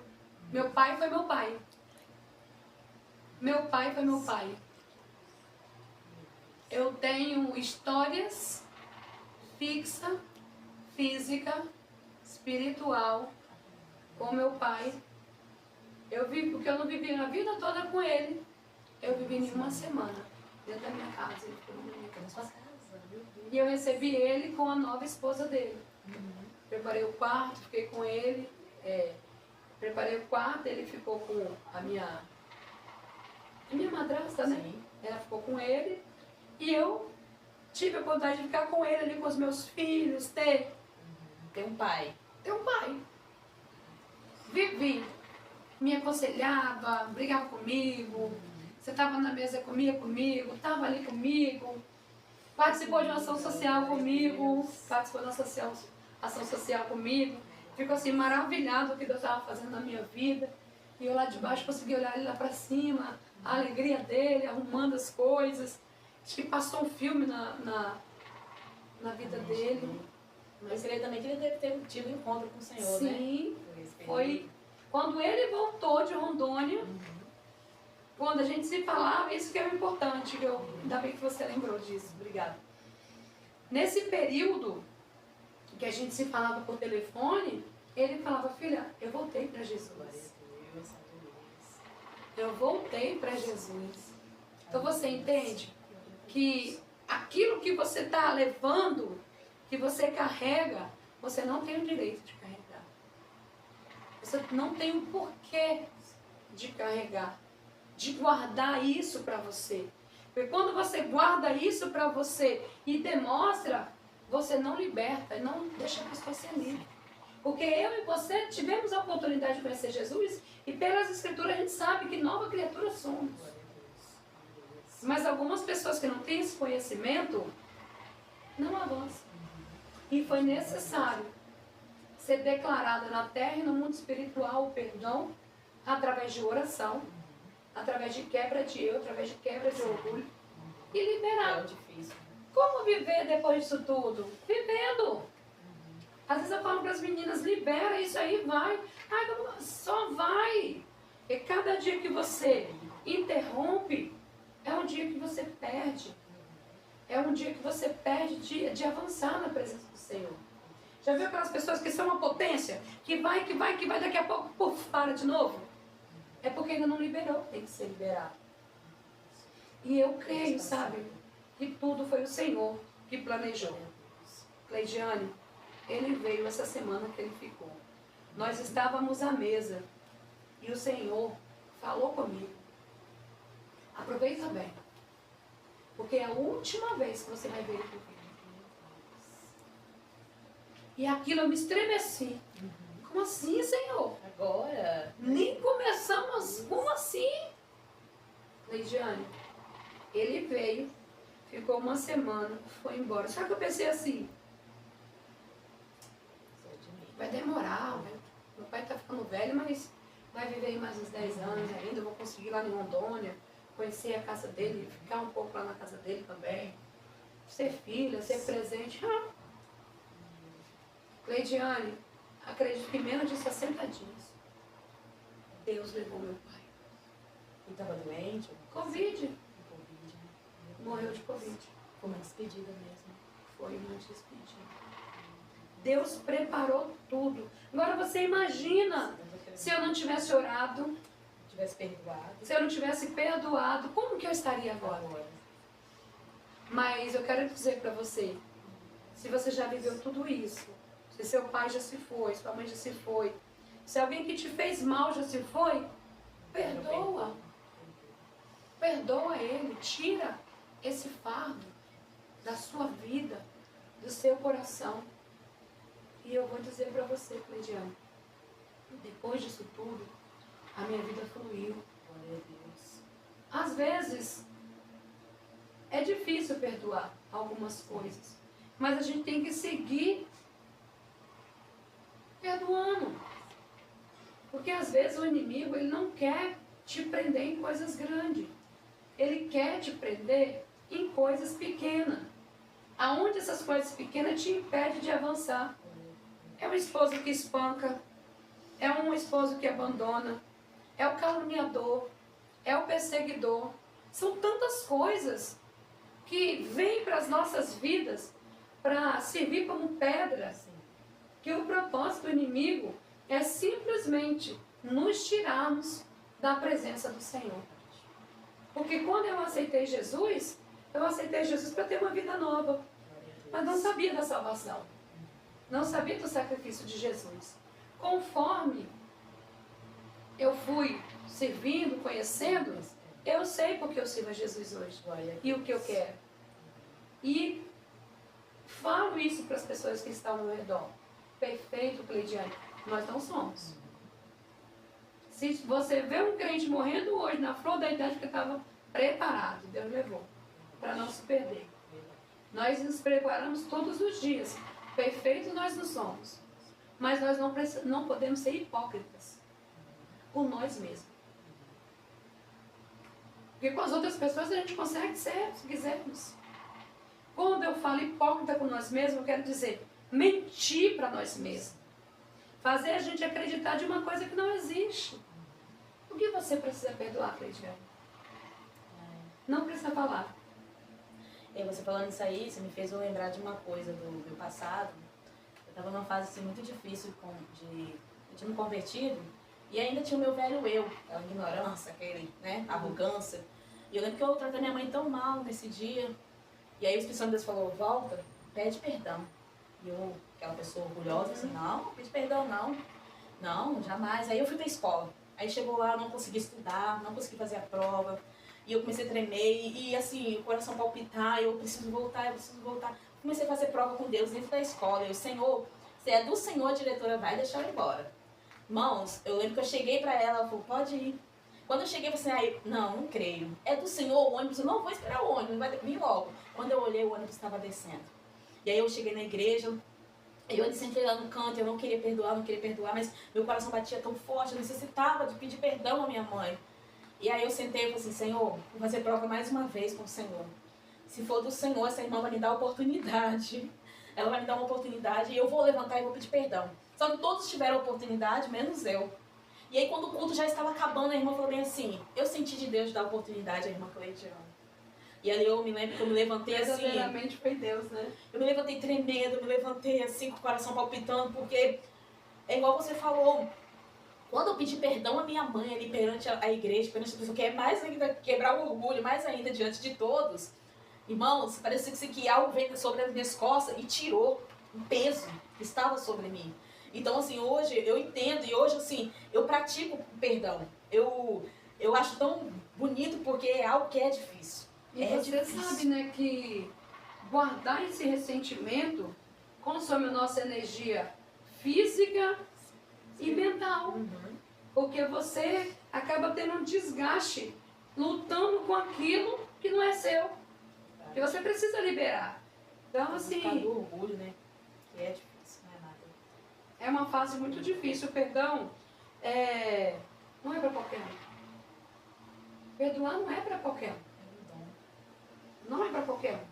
Meu pai foi meu pai. Meu pai foi meu pai. Eu tenho histórias fixa, física, espiritual com meu pai. Eu vivi, porque eu não vivi a vida toda com ele. Eu vivi em uma semana dentro da minha casa. Ele ficou na minha casa. E eu recebi ele com a nova esposa dele. Preparei o quarto, fiquei com ele. Preparei o quarto, ele ficou com a minha madrasta, né? Sim. Ela ficou com ele. E eu tive a oportunidade de ficar com ele ali, com os meus filhos, ter um pai. Ter um pai. Vivi. Me aconselhava, brigava comigo. Você estava na mesa, comia comigo, estava ali comigo. Participou de uma ação social comigo. Participou de uma ação social comigo. Ficou assim maravilhado com o que Deus estava fazendo na minha vida. E eu lá de baixo consegui olhar ele lá para cima. A alegria dele, arrumando as coisas. Acho que passou um filme na vida dele. Mas ele também que ele deve ter tido um encontro com o Senhor, Sim, né? foi quando ele voltou de Rondônia, quando a gente se falava, isso que é o importante, ainda bem que você lembrou disso, obrigada. Nesse período que a gente se falava por telefone, ele falava, filha, eu voltei para Jesus. Eu voltei para Jesus. Então você entende que aquilo que você está levando, que você carrega, você não tem o direito de carregar. Você não tem o porquê de carregar, de guardar isso para você. Porque quando você guarda isso para você e demonstra, você não liberta, não deixa a pessoa ser livre. Porque eu e você tivemos a oportunidade de conhecer Jesus e pelas escrituras a gente sabe que nova criatura somos. Mas algumas pessoas que não têm esse conhecimento não avançam. E foi necessário ser declarado na terra e no mundo espiritual o perdão através de oração, através de quebra de eu, através de quebra de orgulho e liberar. É difícil. Como viver depois disso tudo? Vivendo. Às vezes eu falo para as meninas, libera isso aí, vai. Ai, só vai. E cada dia que você interrompe, é um dia que você perde. É um dia que você perde de avançar na presença do Senhor. Já viu aquelas pessoas que são uma potência? Que vai, daqui a pouco, puf, para de novo? É porque ainda não liberou, tem que ser liberado. E eu creio, sabe, que tudo foi o Senhor que planejou. Cleidiane, ele veio essa semana que ele ficou. Nós estávamos à mesa e o Senhor falou comigo. Aproveita bem, porque é a última vez que você vai ver ele por vídeo. E aquilo eu me estremeci. Como assim, Senhor? Agora? Nem começamos. Como assim? Leidiane, ele veio, ficou uma semana, foi embora. Só que eu pensei assim, vai demorar, né? Meu pai tá ficando velho, mas vai viver aí mais uns 10 anos ainda. Eu vou conseguir ir lá em Rondônia, conhecer a casa dele, ficar um pouco lá na casa dele também. Ser filha, ser presente. Cleidiane, acredito que em menos de 60 dias, Deus levou meu pai. Ele estava doente? Covid. Covid, né? Morreu de Covid. Foi uma despedida mesmo. Foi uma despedida. Deus preparou tudo. Agora você imagina se eu não tivesse orado, Tivesse perdoado. se eu não tivesse perdoado, como que eu estaria agora? Mas eu quero dizer para você, se você já viveu tudo isso, se seu pai já se foi, sua mãe já se foi, se alguém que te fez mal já se foi, perdoa. Perdoa ele, tira esse fardo da sua vida, do seu coração. E eu vou dizer para você, Cleidiane, depois disso tudo, a minha vida fluiu. Glória a Deus. Às vezes, é difícil perdoar algumas coisas, mas a gente tem que seguir perdoando. Porque às vezes o inimigo, ele não quer te prender em coisas grandes. Ele quer te prender em coisas pequenas. Aonde essas coisas pequenas te impedem de avançar. É um esposo que espanca, é um esposo que abandona, é o caluniador, é o perseguidor. São tantas coisas que vêm para as nossas vidas para servir como pedra, que o propósito do inimigo é simplesmente nos tirarmos da presença do Senhor. Porque quando eu aceitei Jesus para ter uma vida nova, mas não sabia da salvação. Não sabia do sacrifício de Jesus. Conforme eu fui servindo, conhecendo, eu sei porque eu sirvo a Jesus hoje. E o que eu quero. E falo isso para as pessoas que estão ao meu redor. Perfeito, Cleidiane. Nós não somos. Se você vê um crente morrendo hoje, na flor da idade que estava preparado, Deus levou, para não se perder. Nós nos preparamos todos os dias. Perfeitos nós não somos. Mas nós não podemos ser hipócritas com nós mesmos. Porque com as outras pessoas a gente consegue ser, se quisermos. Quando eu falo hipócrita com nós mesmos, eu quero dizer mentir para nós mesmos. Fazer a gente acreditar de uma coisa que não existe. O que você precisa perdoar, Cleidiane? Não precisa falar. Você falando isso aí, você me fez eu lembrar de uma coisa do meu passado. Eu estava numa fase assim, muito difícil de me convertido. E ainda tinha o meu velho eu, aquela ignorância, aquele, né, arrogância. E eu lembro que eu tratei minha mãe tão mal nesse dia. E aí o Espírito Santo de Deus falou, volta, pede perdão. E eu, aquela pessoa orgulhosa, assim, não pede perdão não. Não, jamais. Aí eu fui pra escola. Aí chegou lá, eu não consegui estudar, não consegui fazer a prova. E eu comecei a tremer e assim, o coração palpitar, eu preciso voltar, eu preciso voltar. Comecei a fazer prova com Deus dentro da escola. Eu, Senhor, se é do Senhor, a diretora vai deixar eu ir embora. Irmãos, eu lembro que eu cheguei pra ela, ela falou, pode ir. Quando eu cheguei, eu falei assim, não creio. É do Senhor o ônibus, eu não vou esperar o ônibus, vai vir logo. Quando eu olhei, o ônibus estava descendo. E aí eu cheguei na igreja, eu sentei lá no canto, eu não queria perdoar, mas meu coração batia tão forte, eu necessitava de pedir perdão à minha mãe. E aí eu sentei e falei assim, Senhor, vou fazer prova mais uma vez com o Senhor. Se for do Senhor, essa irmã vai me dar a oportunidade. Ela vai me dar uma oportunidade e eu vou levantar e vou pedir perdão. Só que todos tiveram a oportunidade, menos eu. E aí quando o culto já estava acabando, a irmã falou bem assim, eu senti de Deus dar a oportunidade à irmã Cleidiane. E ali eu me lembro que eu me levantei assim... Verdadeiramente foi Deus, né? Eu me levantei tremendo, eu me levantei assim com o coração palpitando, porque é igual você falou... Quando eu pedi perdão à minha mãe ali perante a igreja, perante a pessoa, que é mais ainda quebrar o orgulho, mais ainda diante de todos, irmãos, parecia que algo veio sobre as minhas costas e tirou um peso que estava sobre mim. Então, assim, hoje eu entendo e hoje, assim, eu pratico o perdão. Eu acho tão bonito porque é algo que é difícil. E você difícil. sabe, né, que guardar esse ressentimento consome a nossa energia física e mental. Porque você acaba tendo um desgaste lutando com aquilo que não é seu. Que você precisa liberar. Então, assim... do orgulho, né? Que é difícil, não é nada. É uma fase muito difícil. O perdão não é para qualquer um. Perdoar não é para qualquer um. Não é para qualquer um.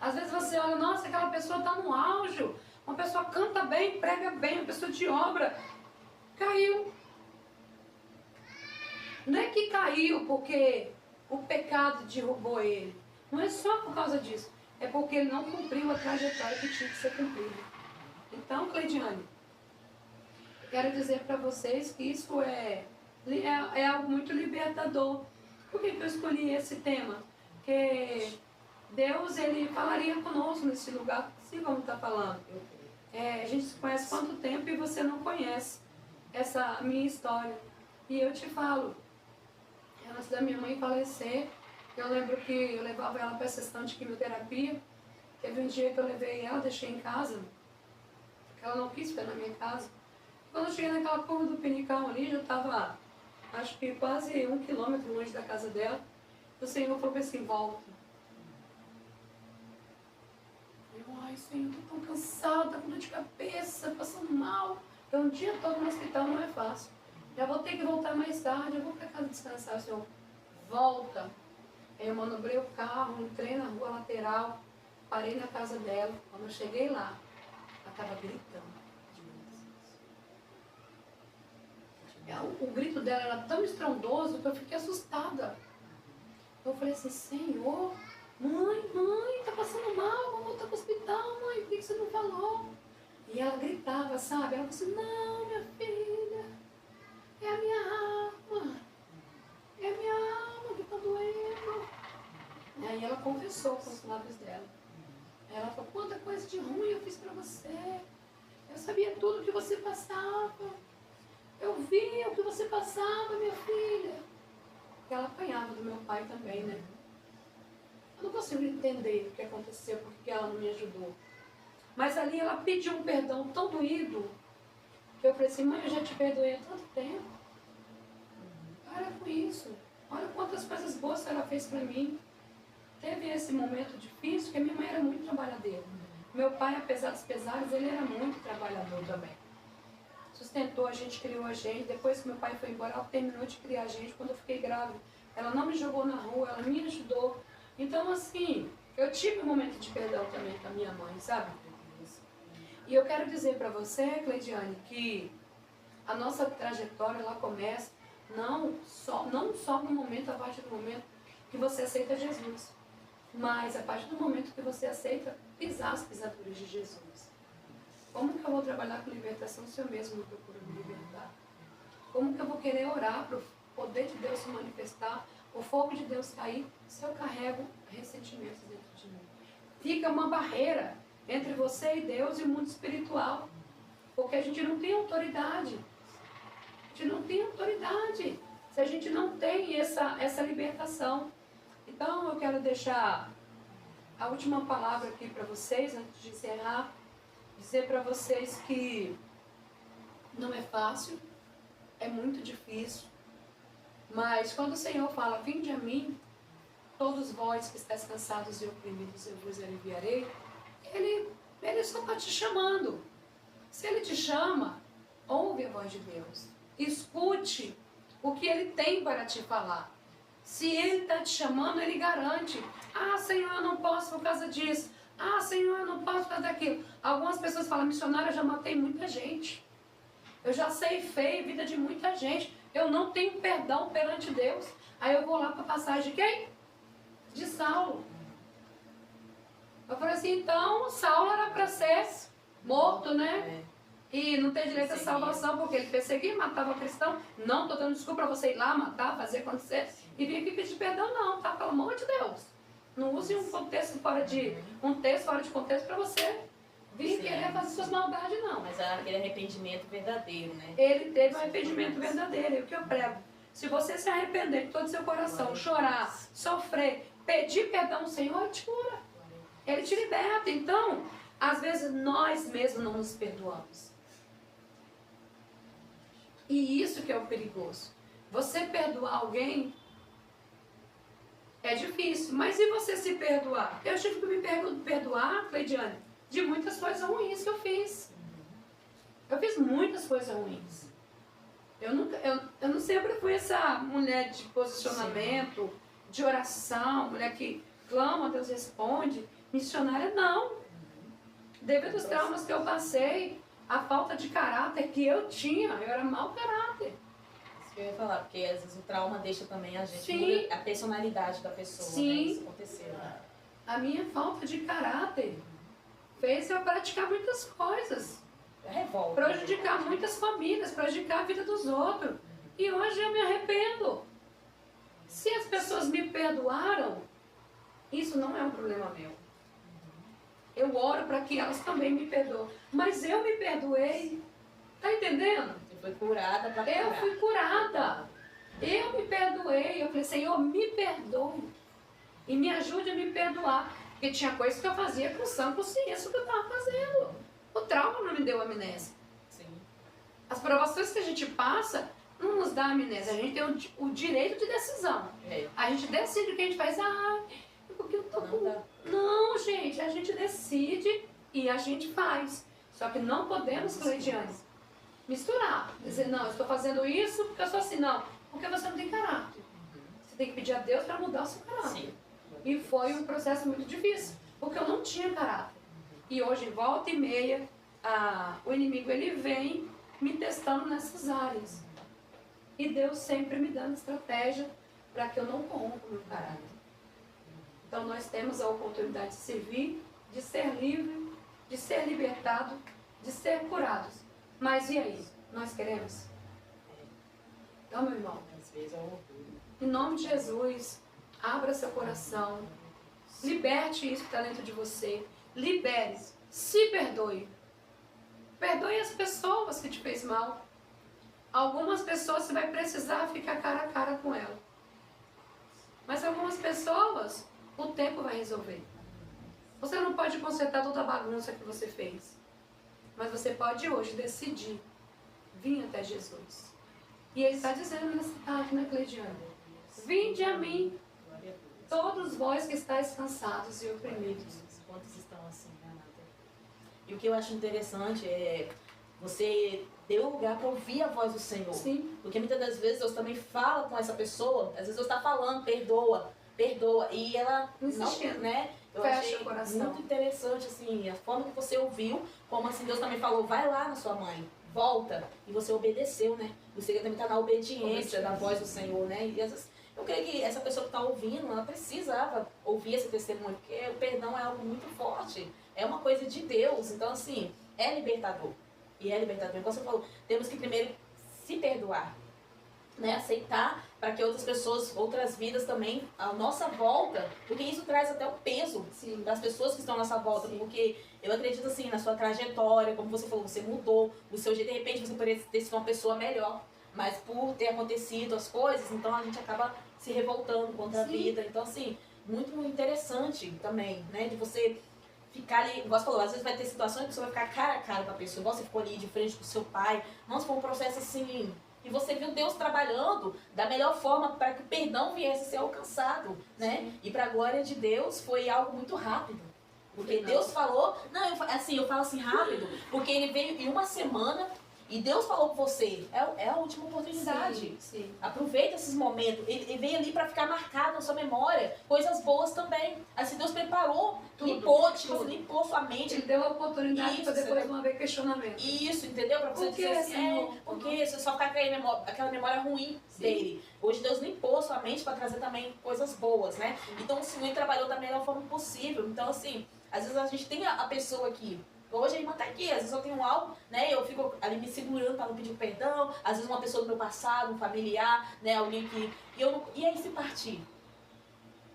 Às vezes você olha, nossa, aquela pessoa está no auge, uma pessoa canta bem, prega bem, uma pessoa de obra, caiu. Não é que caiu porque o pecado derrubou ele. Não é só por causa disso. É porque ele não cumpriu a trajetória que tinha que ser cumprida. Então, Cleidiane, quero dizer para vocês que isso é algo muito libertador. Por que eu escolhi esse tema? Porque Deus, ele falaria conosco nesse lugar, assim como está falando. A gente se conhece há quanto tempo e você não conhece essa minha história. E eu te falo, antes da minha mãe falecer, eu lembro que eu levava ela para a sessão de quimioterapia. Teve um dia que eu levei ela, deixei em casa, porque ela não quis ficar na minha casa. Quando eu cheguei naquela curva do Pinicão ali, já estava, acho que quase 1 quilômetro longe da casa dela. O Senhor falou assim, volta. Eu, ai Senhor, tô tão cansada, com dor de cabeça, passando mal. Porque um dia todo no hospital não é fácil. Já vou ter que voltar mais tarde, eu vou para casa descansar. O Senhor, volta. Aí eu manobrei o carro, entrei na rua lateral, parei na casa dela. Quando eu cheguei lá, ela estava gritando. O grito dela era tão estrondoso que eu fiquei assustada. Eu falei assim, Senhor, mãe, tá passando mal, vamos voltar pro hospital, mãe, por que você não falou? E ela gritava, sabe? Ela falou assim, não, minha filha, é a minha alma que tá doendo. E aí ela confessou com os lábios dela. Aí ela falou, quanta coisa de ruim eu fiz pra você. Eu sabia tudo que você passava. Eu via o que você passava, minha filha. Porque ela apanhava do meu pai também, né? Eu não consigo entender o que aconteceu, porque ela não me ajudou. Mas ali ela pediu um perdão tão doído, que eu falei assim, mãe, eu já te perdoei há tanto tempo. Para com isso. Olha quantas coisas boas ela fez pra mim. Teve esse momento difícil, porque minha mãe era muito trabalhadeira. Meu pai, apesar dos pesares, ele era muito trabalhador também. Sustentou a gente, criou a gente. Depois que meu pai foi embora, ela terminou de criar a gente quando eu fiquei grávida. Ela não me jogou na rua, ela me ajudou. Então, assim, Eu tive um momento de perdão também com a minha mãe, sabe? E eu quero dizer para você, Cleidiane, que a nossa trajetória, ela começa não só no momento, a partir do momento que você aceita Jesus, mas a partir do momento que você aceita pisar as pisaduras de Jesus. Como que eu vou trabalhar com libertação se eu mesmo não procuro me libertar? Como que eu vou querer orar para o poder de Deus se manifestar, o fogo de Deus cair, se eu carrego ressentimentos dentro de mim? Fica uma barreira entre você e Deus e o mundo espiritual, porque a gente não tem autoridade. A gente não tem autoridade se a gente não tem essa libertação. Então eu quero deixar a última palavra aqui para vocês, antes de encerrar, dizer para vocês que não é fácil, é muito difícil, mas quando o Senhor fala, vinde a mim, todos vós que estáis cansados e oprimidos, eu vos aliviarei, Ele só está te chamando. Se Ele te chama, ouve a voz de Deus. Escute o que Ele tem para te falar. Se Ele está te chamando, Ele garante. Ah, Senhor, eu não posso por causa disso. Ah, Senhor, eu não posso por causa daquilo. Algumas pessoas falam, missionária, eu já matei muita gente. Eu já ceifei a vida de muita gente. Eu não tenho perdão perante Deus. Aí eu vou lá para a passagem de quem? De Saulo. Eu falei assim, então Saulo era para ser morto, né? E não tem direito à salvação, porque ele perseguia, matava cristão. Não estou dando desculpa para você ir lá, matar, fazer acontecer. E vir aqui pedir perdão, não, tá? Pelo amor de Deus. Não use um texto fora de contexto para você vir querer fazer suas maldades, não. Mas era aquele arrependimento verdadeiro, né? Ele teve um arrependimento verdadeiro. E o que eu prego? Se você se arrepender de todo o seu coração, chorar, sofrer, pedir perdão ao Senhor, Ele te cura. Ele te liberta. Então, às vezes nós mesmos não nos perdoamos. E isso que é o perigoso. Você perdoar alguém é difícil. Mas e você se perdoar? Eu tive que me perdoar, Cleidiane, de muitas coisas ruins que eu fiz. Eu fiz muitas coisas ruins. Eu não sempre fui essa mulher de posicionamento, de oração, mulher que clama, Deus responde. Missionária, não. Devido aos traumas que eu passei, a falta de caráter que eu tinha, eu era mau caráter. Isso que eu ia falar, porque às vezes o trauma deixa também a gente, Sim. muda a personalidade da pessoa, Sim. né? Isso aconteceu, né? A minha falta de caráter fez eu praticar muitas coisas. Revolta. Prejudicar muitas famílias, prejudicar a vida dos outros. E hoje eu me arrependo. Se as pessoas me perdoaram, isso não é um problema meu. Eu oro para que elas também me perdoem. Mas eu me perdoei. Tá entendendo? Você foi curada para curar. Eu fui curada. Eu me perdoei. Eu falei, Senhor, me perdoe. E me ajude a me perdoar. Porque tinha coisas que eu fazia com sã consciência do que eu estava fazendo. O trauma não me deu amnésia. Sim. As provações que a gente passa não nos dá amnésia. A gente tem o direito de decisão. É. A gente decide o que a gente faz. Ah, porque eu tô com... dá. Não, gente, a gente decide e a gente faz. Só que não podemos, Cleidiane, misturar. Dizer, não, eu estou fazendo isso porque eu sou assim. Não, porque você não tem caráter. Você tem que pedir a Deus para mudar o seu caráter. Sim. E foi um processo muito difícil, porque eu não tinha caráter. E hoje, volta e meia, o inimigo ele vem me testando nessas áreas. E Deus sempre me dando estratégia para que eu não corrompa o meu caráter. Então nós temos a oportunidade de servir, de ser livre, de ser libertado, de ser curados. Mas e aí? Nós queremos? Então, meu irmão, Às vezes é um orgulho. em nome de Jesus, abra seu coração, liberte isso que está dentro de você, libere, se perdoe. Perdoe as pessoas que te fez mal. Algumas pessoas você vai precisar ficar cara a cara com ela. Mas algumas pessoas, o tempo vai resolver. Você não pode consertar toda a bagunça que você fez. Mas você pode hoje decidir vir até Jesus. E Ele está dizendo nessa tarde, né, Cleidiane? Vinde a mim, Glória a Deus. todos vós que estáis cansados e oprimidos. Quantos estão assim, né, Nata? E o que eu acho interessante é você ter o lugar para ouvir a voz do Senhor. Sim. Porque muitas das vezes Deus também fala com essa pessoa, às vezes Deus está falando, perdoa, perdoa, e ela Insistindo. não, né? Eu Fecha achei o coração. muito interessante, assim, a forma que você ouviu, como assim Deus também falou, vai lá na sua mãe, volta, e você obedeceu, né? Você também está na obediência da voz do Senhor, né? E às vezes, eu creio que essa pessoa que está ouvindo, ela precisava ouvir esse testemunho, porque o perdão é algo muito forte, é uma coisa de Deus, então assim, é libertador. E é libertador. Como você falou, temos que primeiro se perdoar, né, aceitar para que outras pessoas, outras vidas também, à nossa volta, porque isso traz até o peso Sim. das pessoas que estão à nossa volta, Sim. porque eu acredito assim, na sua trajetória, como você falou, você mudou, o seu jeito, de repente você poderia ter sido uma pessoa melhor, mas por ter acontecido as coisas, então a gente acaba se revoltando contra a vida, então assim, muito interessante também, né, de você ficar ali, igual você falou, às vezes vai ter situações que você vai ficar cara a cara com a pessoa, igual você ficou ali de frente com o seu pai, nossa, foi um processo assim. E você viu Deus trabalhando da melhor forma para que o perdão viesse a ser alcançado, né? Sim. E para a glória de Deus foi algo muito rápido. Porque Deus falou, não, eu falo assim rápido, porque ele veio em uma semana e Deus falou com você, é a última oportunidade. Sim, sim. Aproveita esses momentos. Ele veio ali para ficar marcado na sua memória, coisas boas também. Assim, Deus preparou, tudo, limpou, tipo assim, limpou sua mente. Ele deu a oportunidade para depois não haver questionamento. Isso, entendeu? Para você dizer assim, porque você só ficar com aquela memória ruim dele. Hoje Deus limpou sua mente para trazer também coisas boas, né? Então o Senhor trabalhou da melhor forma possível. Então assim, às vezes a gente tem a pessoa aqui. Hoje a irmã tá aqui, às vezes eu tenho algo, né? Eu fico ali me segurando para não pedir perdão. Às vezes uma pessoa do meu passado, um familiar, né? Alguém que... E aí se partir?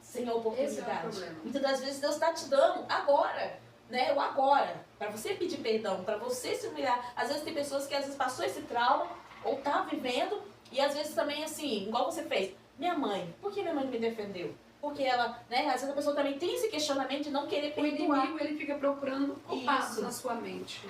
Sem a oportunidade. Esse é o problema. Muitas das vezes Deus está te dando agora, né? O agora. Para você pedir perdão, para você se humilhar. Às vezes tem pessoas que às vezes passou esse trauma, ou tá vivendo, e às vezes também assim, igual você fez. Minha mãe, por que minha mãe não me defendeu? Porque ela, né, às vezes a pessoa também tem esse questionamento de não querer perdoar. O inimigo, ele fica procurando culpados na sua mente.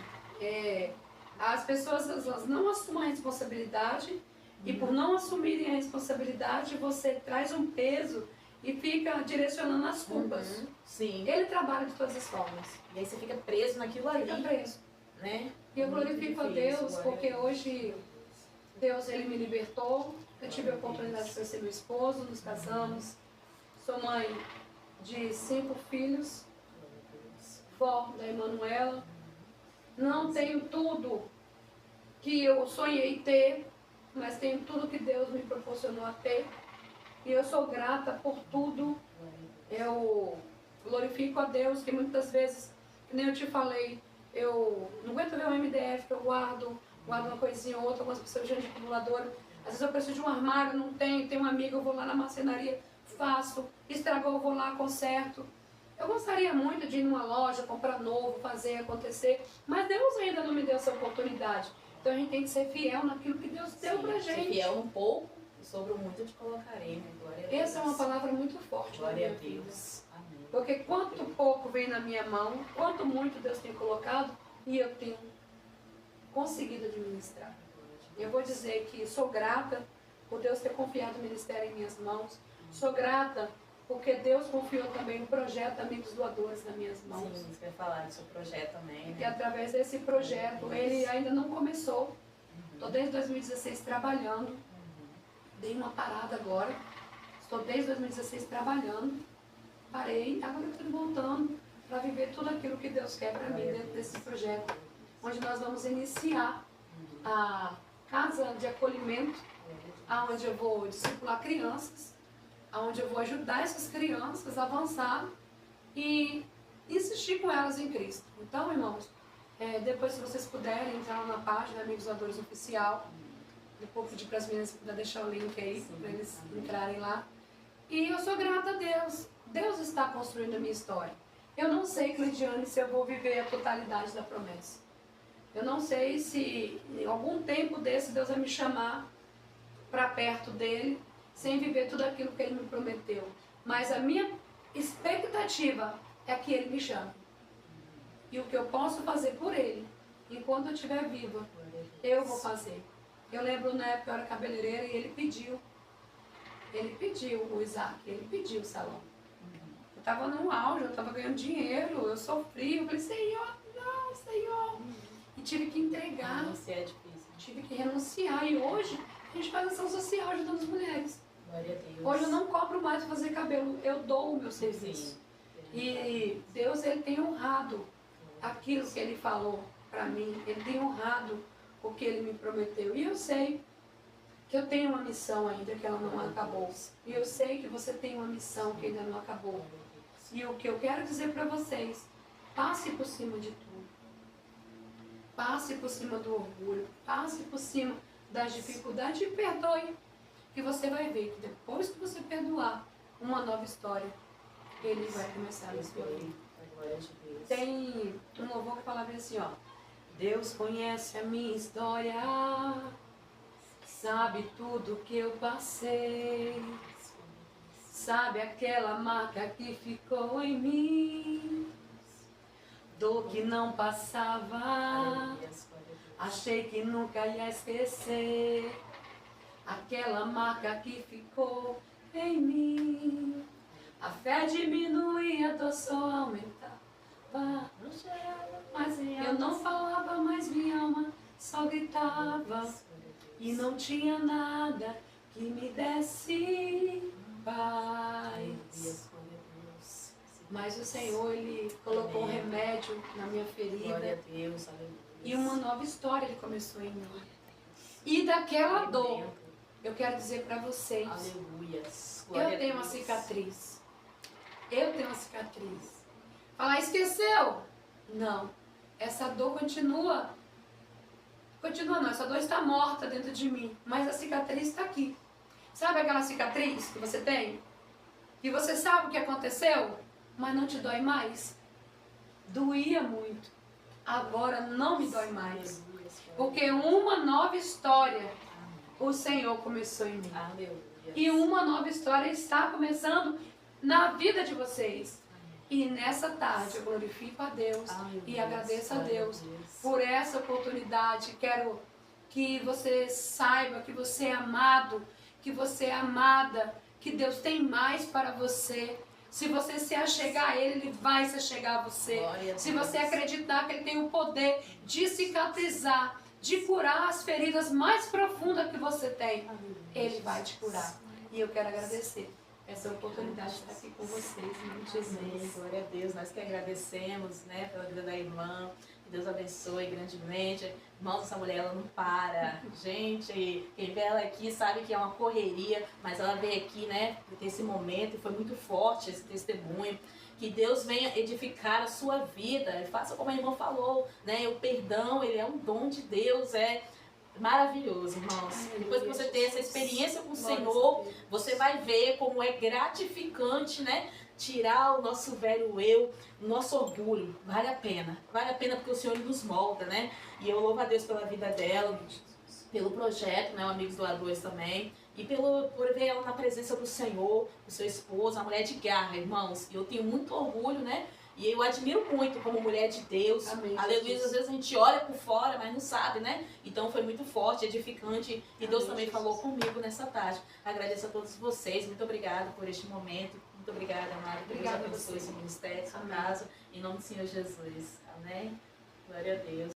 As pessoas, elas não assumem a responsabilidade, e por não assumirem a responsabilidade, você traz um peso e fica direcionando as culpas. Sim. Ele trabalha de todas as formas. E aí você fica preso naquilo ali. Fica preso. Né? E eu glorifico a Deus, porque hoje Deus, ele me libertou. Eu tive a oportunidade de conhecer meu esposo, nos casamos. Sou mãe de 5 filhos, vó da Emanuela. Não tenho tudo que eu sonhei ter, mas tenho tudo que Deus me proporcionou a ter. E eu sou grata por tudo. Eu glorifico a Deus, que muitas vezes, que nem eu te falei, eu não aguento ver um MDF que eu guardo uma coisinha ou outra, algumas pessoas de acumuladora. Às vezes eu preciso de um armário, não tenho, tem um amigo, eu vou lá na marcenaria, faço, estragou, eu vou lá, conserto. Eu gostaria muito de ir numa loja, comprar novo, fazer acontecer, mas Deus ainda não me deu essa oportunidade. Então a gente tem que ser fiel naquilo que Deus deu pra gente. Ser fiel um pouco, e sobre o muito eu te colocarei, né? Glória a Deus. Essa é uma palavra muito forte. Glória a Deus. Amém. Porque quanto pouco vem na minha mão, quanto muito Deus tem colocado, e eu tenho conseguido administrar. Eu vou dizer que sou grata por Deus ter confiado o ministério em minhas mãos. Sou grata porque Deus confiou também o projeto Amigos Doadores nas minhas mãos. Sim, você vai falar do seu projeto também, né? E através desse projeto, ele ainda não começou. Estou desde 2016 trabalhando. Dei uma parada agora. Estou desde 2016 trabalhando. Parei, agora estou voltando para viver tudo aquilo que Deus quer para mim dentro desse projeto. Onde nós vamos iniciar a casa de acolhimento, onde eu vou discipular crianças, onde eu vou ajudar essas crianças a avançar e insistir com elas em Cristo. Então, irmãos, depois se vocês puderem entrar lá na página Amigos Doadores Oficial, depois pedir para as meninas se puder deixar o link aí para eles entrarem lá. E eu sou grata a Deus. Deus está construindo a minha história. Eu não sei, Cleidiane, se eu vou viver a totalidade da promessa. Eu não sei se em algum tempo desse Deus vai me chamar para perto dele, sem viver tudo aquilo que ele me prometeu. Mas a minha expectativa é que ele me chame. E o que eu posso fazer por ele, enquanto eu estiver viva, eu vou fazer. Eu lembro na época eu era cabeleireira e ele pediu o Isaac, ele pediu o salão. Eu estava no auge, eu estava ganhando dinheiro, eu sofri, eu falei, Senhor, não, Senhor. E tive que entregar. Renunciar é difícil. Tive que renunciar. E hoje a gente faz ação social ajudando as mulheres. Glória a Deus. Hoje eu não cobro mais para fazer cabelo, eu dou o meu serviço. Sim. E Deus, Ele tem honrado aquilo que Ele falou para mim. Ele tem honrado o que Ele me prometeu. E eu sei que eu tenho uma missão ainda que ela não acabou. E eu sei que você tem uma missão que ainda não acabou. E o que eu quero dizer para vocês, passe por cima de tudo. Passe por cima do orgulho. Passe por cima das dificuldades e perdoe. Que você vai ver que depois que você perdoar, uma nova história, Ele vai começar na sua vida. Tem um louvor que fala bem assim, ó. Deus conhece a minha história, sabe tudo que eu passei, sabe aquela marca que ficou em mim, dor que não passava, achei que nunca ia esquecer, aquela marca que ficou em mim. A fé diminuía, a dor só aumentava, mas eu não falava, mas minha alma só gritava. E não tinha nada que me desse paz. Mas o Senhor, Ele colocou um remédio na minha ferida. E uma nova história Ele começou em mim. E daquela dor, eu quero dizer para vocês, eu tenho uma cicatriz. Eu tenho uma cicatriz. Falar, esqueceu? Não. Essa dor continua. Continua não, essa dor está morta dentro de mim. Mas a cicatriz está aqui. Sabe aquela cicatriz que você tem? Que você sabe o que aconteceu, mas não te dói mais? Doía muito. Agora não me dói mais. Porque uma nova história o Senhor começou em mim. E uma nova história está começando na vida de vocês. E nessa tarde eu glorifico a Deus e agradeço a Deus por essa oportunidade. Quero que você saiba que você é amado, que você é amada, que Deus tem mais para você. Se você se achegar a Ele, Ele vai se achegar a você. Se você acreditar que Ele tem o poder de cicatrizar, de curar as feridas mais profundas que você tem, Ele vai te curar. E eu quero agradecer essa oportunidade de estar aqui com vocês, em nome de Jesus. Glória a Deus, nós que agradecemos, né, pela vida da irmã, que Deus abençoe grandemente. Irmãos, essa mulher, ela não para. Gente, quem vê ela aqui sabe que é uma correria, mas ela veio aqui, né, ter esse momento, e foi muito forte esse testemunho. Que Deus venha edificar a sua vida, e faça como a irmã falou, né, o perdão, ele é um dom de Deus, é maravilhoso, irmãos. Depois que você ter essa experiência com o Senhor, você vai ver como é gratificante, né? Tirar o nosso velho eu, o nosso orgulho. Vale a pena porque o Senhor nos molda, né? E eu louvo a Deus pela vida dela, pelo projeto, né? O Amigos Doadores também. E por ver ela na presença do Senhor, o seu esposo, uma mulher de garra, irmãos. E eu tenho muito orgulho, né? E eu admiro muito como mulher de Deus. Amém, aleluia. Às vezes a gente olha por fora, mas não sabe, né? Então foi muito forte, edificante. E Amém, Deus também falou comigo nessa tarde. Agradeço a todos vocês. Muito obrigada por este momento. Muito obrigada, amada. Deus abençoe esse ministério, sua casa. Em nome do Senhor Jesus. Amém. Glória a Deus.